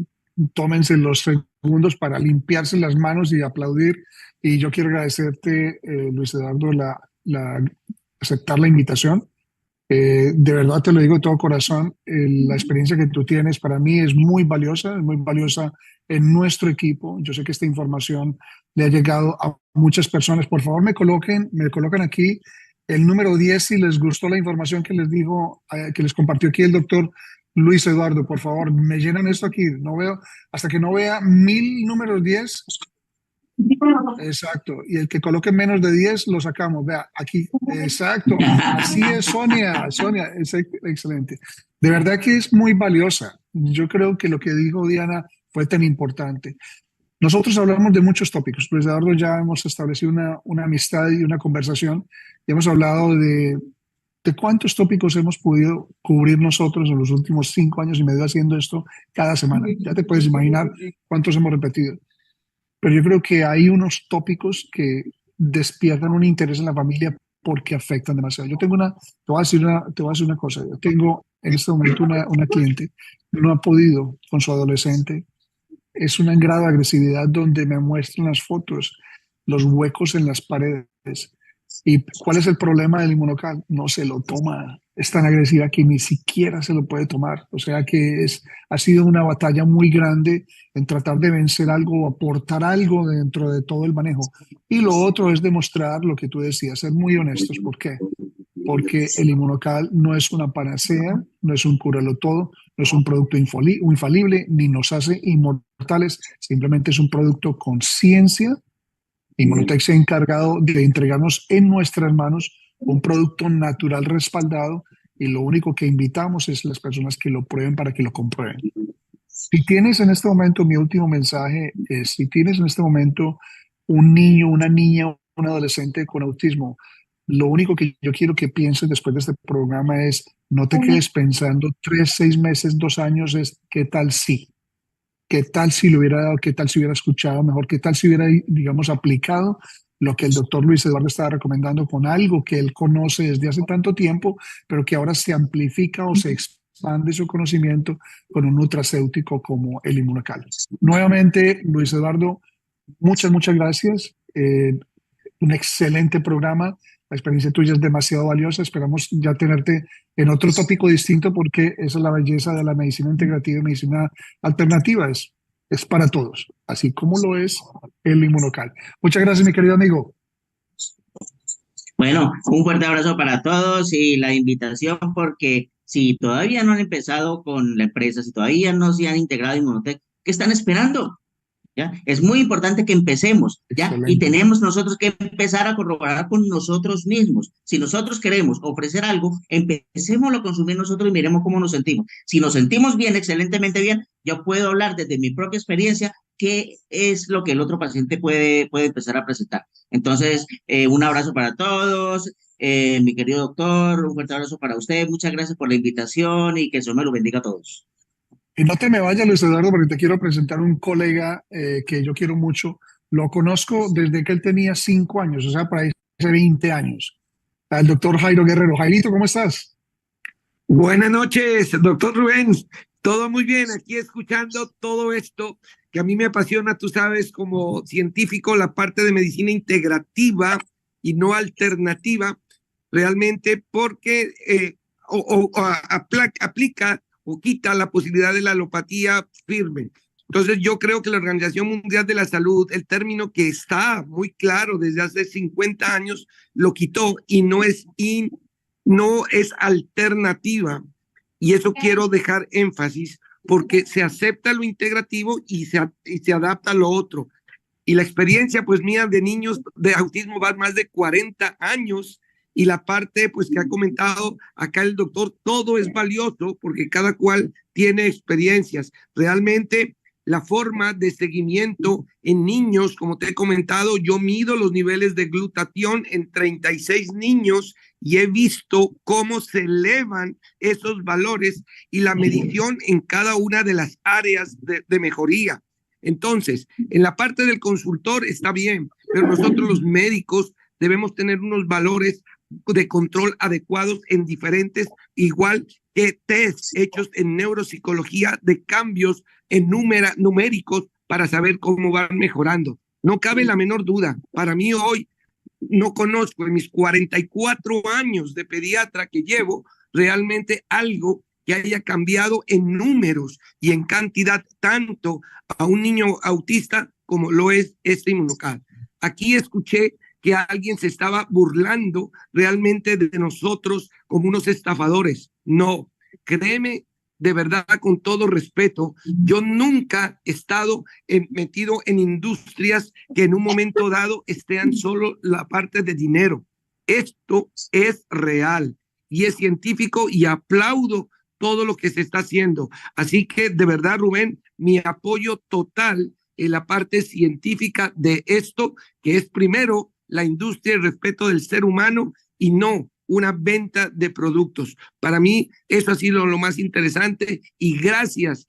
tómense los segundos para limpiarse las manos y aplaudir. Y yo quiero agradecerte, Luis Eduardo, aceptar la invitación. De verdad te lo digo de todo corazón, la experiencia que tú tienes para mí es muy valiosa en nuestro equipo. Yo sé que esta información le ha llegado a muchas personas. Por favor, me colocan aquí el número 10 si les gustó la información que les dijo, que les compartió aquí el doctor Luis Eduardo. Por favor, me llenan esto aquí. No veo, hasta que no vea 1000 números 10. Exacto, y el que coloque menos de 10 lo sacamos. Vea, aquí, exacto, así es Sonia, es excelente. De verdad que es muy valiosa. Yo creo que lo que dijo Diana fue tan importante. Nosotros hablamos de muchos tópicos, pues Eduardo ya hemos establecido una amistad y una conversación y hemos hablado de cuántos tópicos hemos podido cubrir nosotros en los últimos 5 años y medio haciendo esto cada semana. Ya te puedes imaginar cuántos hemos repetido. Pero yo creo que hay unos tópicos que despiertan un interés en la familia porque afectan demasiado. Te voy a decir una cosa. Yo tengo en este momento una cliente que no ha podido con su adolescente. Es una grado de agresividad donde me muestran las fotos, los huecos en las paredes. ¿Y cuál es el problema del inmunocal? No se lo toma. Es tan agresiva que ni siquiera se lo puede tomar. O sea que ha sido una batalla muy grande en tratar de vencer algo o aportar algo dentro de todo el manejo. Y lo otro es demostrar lo que tú decías, ser muy honestos. ¿Por qué? Porque el inmunocal no es una panacea, no es un curarlo todo, no es un producto infalible, ni nos hace inmortales, simplemente es un producto con ciencia. Inmunotech se ha encargado de entregarnos en nuestras manos un producto natural respaldado y lo único que invitamos es las personas que lo prueben para que lo comprueben. Si tienes en este momento, mi último mensaje es, si tienes en este momento un niño, una niña, un adolescente con autismo, lo único que yo quiero que pienses después de este programa es, no te quedes pensando 3, 6 meses, 2 años, es qué tal si. ¿Qué tal si lo hubiera dado? ¿Qué tal si hubiera escuchado mejor? ¿Qué tal si hubiera, digamos, aplicado lo que el doctor Luis Eduardo estaba recomendando con algo que él conoce desde hace tanto tiempo, pero que ahora se amplifica o se expande su conocimiento con un nutracéutico como el Inmunocal? Nuevamente, Luis Eduardo, muchas gracias. Un excelente programa. La experiencia tuya es demasiado valiosa. Esperamos ya tenerte en otro tópico distinto porque esa es la belleza de la medicina integrativa y medicina alternativa. Es para todos, así como lo es el inmunocal. Muchas gracias, mi querido amigo. Bueno, un fuerte abrazo para todos y la invitación porque si todavía no han empezado con la empresa, si todavía no se han integrado en Inmunotech, ¿qué están esperando? ¿Ya? Es muy importante que empecemos, ¿ya? Y Excelente. tenemos nosotros que empezar a corroborar con nosotros mismos. Si nosotros queremos ofrecer algo, empecémoslo a consumir nosotros y miremos cómo nos sentimos. Si nos sentimos bien, excelentemente bien, yo puedo hablar desde mi propia experiencia qué es lo que el otro paciente puede empezar a presentar. Entonces, un abrazo para todos. Mi querido doctor, un fuerte abrazo para usted. Muchas gracias por la invitación y que el Señor me lo bendiga a todos. Y no te me vayas, Luis Eduardo, porque te quiero presentar un colega que yo quiero mucho. Lo conozco desde que él tenía 5 años, o sea, para hace 20 años. El doctor Jairo Guerrero. Jairito, ¿cómo estás? Buenas noches, doctor Rubén. Todo muy bien, aquí escuchando todo esto que a mí me apasiona, tú sabes, como científico, la parte de medicina integrativa y no alternativa, realmente porque aplica o quita la posibilidad de la alopatía firme. Entonces yo creo que la Organización Mundial de la Salud, el término que está muy claro desde hace 50 años, lo quitó y no es alternativa. Y eso quiero dejar énfasis porque se acepta lo integrativo y se adapta a lo otro. Y la experiencia pues mía de niños de autismo va más de 40 años y la parte pues que ha comentado acá el doctor, todo es valioso porque cada cual tiene experiencias. Realmente la forma de seguimiento en niños. Como te he comentado, yo mido los niveles de glutatión en 36 niños y he visto cómo se elevan esos valores y la medición en cada una de las áreas de mejoría. Entonces, en la parte del consultor está bien, pero nosotros los médicos debemos tener unos valores de control adecuados en diferentes, igual que test hechos en neuropsicología de cambios en numéricos para saber cómo van mejorando. No cabe la menor duda. Para mí hoy no conozco en mis 44 años de pediatra que llevo realmente algo que haya cambiado en números y en cantidad tanto a un niño autista como lo es este Inmunocal. Aquí escuché que alguien se estaba burlando realmente de nosotros como unos estafadores. No, créeme, de verdad, con todo respeto, yo nunca he estado metido en industrias que en un momento dado estén solo la parte de dinero. Esto es real y es científico y aplaudo todo lo que se está haciendo. Así que, de verdad, Rubén, mi apoyo total en la parte científica de esto, que es primero la industria y el respeto del ser humano y no una venta de productos. Para mí eso ha sido lo más interesante y gracias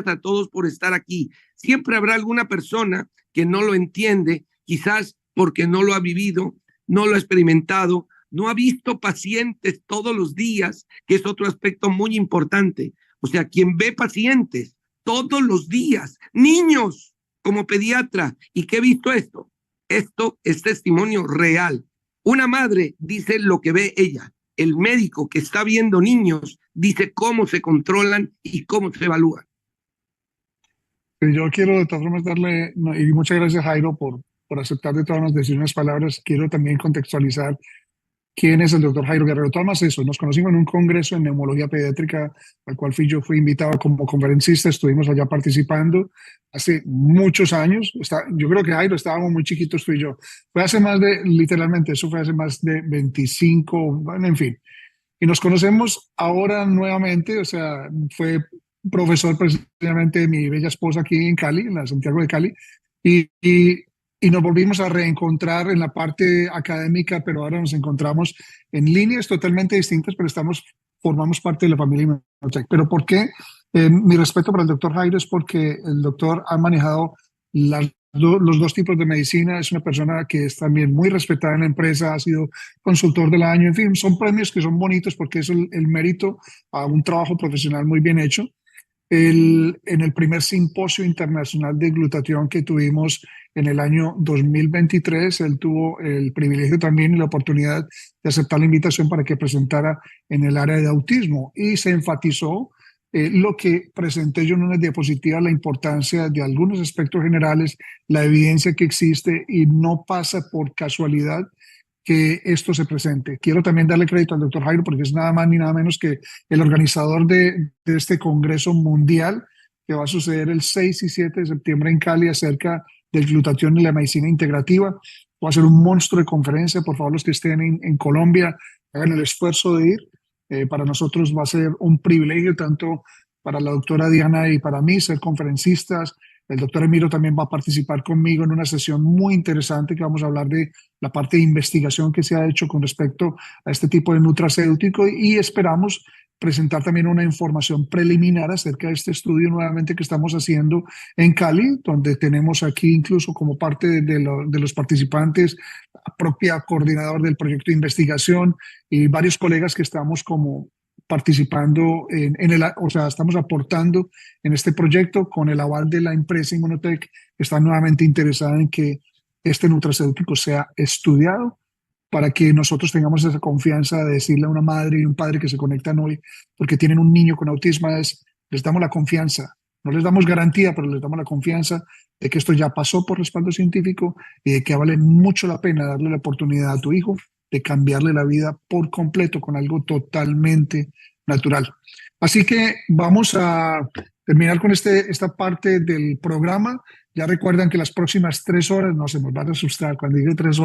a todos por estar aquí. Siempre habrá alguna persona que no lo entiende, quizás porque no lo ha vivido, no lo ha experimentado, no ha visto pacientes todos los días, que es otro aspecto muy importante. O sea, quien ve pacientes todos los días, niños como pediatra, ¿y qué he visto esto? Esto es testimonio real. Una madre dice lo que ve ella. El médico que está viendo niños dice cómo se controlan y cómo se evalúan. Yo quiero de todas formas darle, y muchas gracias Jairo por aceptar de todas las decisiones, palabras. Quiero también contextualizar quién es el doctor Jairo Guerrero. Todo más eso, nos conocimos en un congreso en neumología pediátrica al cual fui invitado como conferencista, estuvimos allá participando hace muchos años. Yo creo que Jairo, estábamos muy chiquitos tú y yo. Fue hace más de, literalmente, eso fue hace más de 25, bueno, en fin. Y nos conocemos ahora nuevamente, o sea, fue profesor precisamente de mi bella esposa aquí en Cali, en la Santiago de Cali, y nos volvimos a reencontrar en la parte académica, pero ahora nos encontramos en líneas totalmente distintas, pero formamos parte de la familia Inmunotech. ¿Pero por qué? Mi respeto para el doctor Jairo es porque el doctor ha manejado los dos tipos de medicina, es una persona que es también muy respetada en la empresa, ha sido consultor del año, en fin, son premios que son bonitos porque es el mérito a un trabajo profesional muy bien hecho. En el primer simposio internacional de glutatión que tuvimos en el año 2023, él tuvo el privilegio también y la oportunidad de aceptar la invitación para que presentara en el área de autismo y se enfatizó lo que presenté yo en una diapositiva, la importancia de algunos aspectos generales, la evidencia que existe y no pasa por casualidad que esto se presente. Quiero también darle crédito al doctor Jairo porque es nada más ni nada menos que el organizador de este Congreso Mundial que va a suceder el 6 y 7 de septiembre en Cali acerca del glutatión y la medicina integrativa. Va a ser un monstruo de conferencia. Por favor, los que estén en Colombia, hagan el esfuerzo de ir. Para nosotros va a ser un privilegio, tanto para la doctora Diana y para mí, ser conferencistas. El doctor Emiro también va a participar conmigo en una sesión muy interesante que vamos a hablar de la parte de investigación que se ha hecho con respecto a este tipo de nutracéutico y esperamos presentar también una información preliminar acerca de este estudio nuevamente que estamos haciendo en Cali, donde tenemos aquí incluso como parte de los participantes la propia coordinador del proyecto de investigación y varios colegas que estamos como participando o sea, estamos aportando en este proyecto con el aval de la empresa Inmunotech, que está nuevamente interesada en que este nutracéutico sea estudiado para que nosotros tengamos esa confianza de decirle a una madre y un padre que se conectan hoy porque tienen un niño con autismo, les damos la confianza, no les damos garantía, pero les damos la confianza de que esto ya pasó por respaldo científico y de que vale mucho la pena darle la oportunidad a tu hijo de cambiarle la vida por completo con algo totalmente natural. Así que vamos a terminar con esta parte del programa. Ya recuerdan que las próximas 3 horas, no se nos van a asustar cuando digo 3 horas,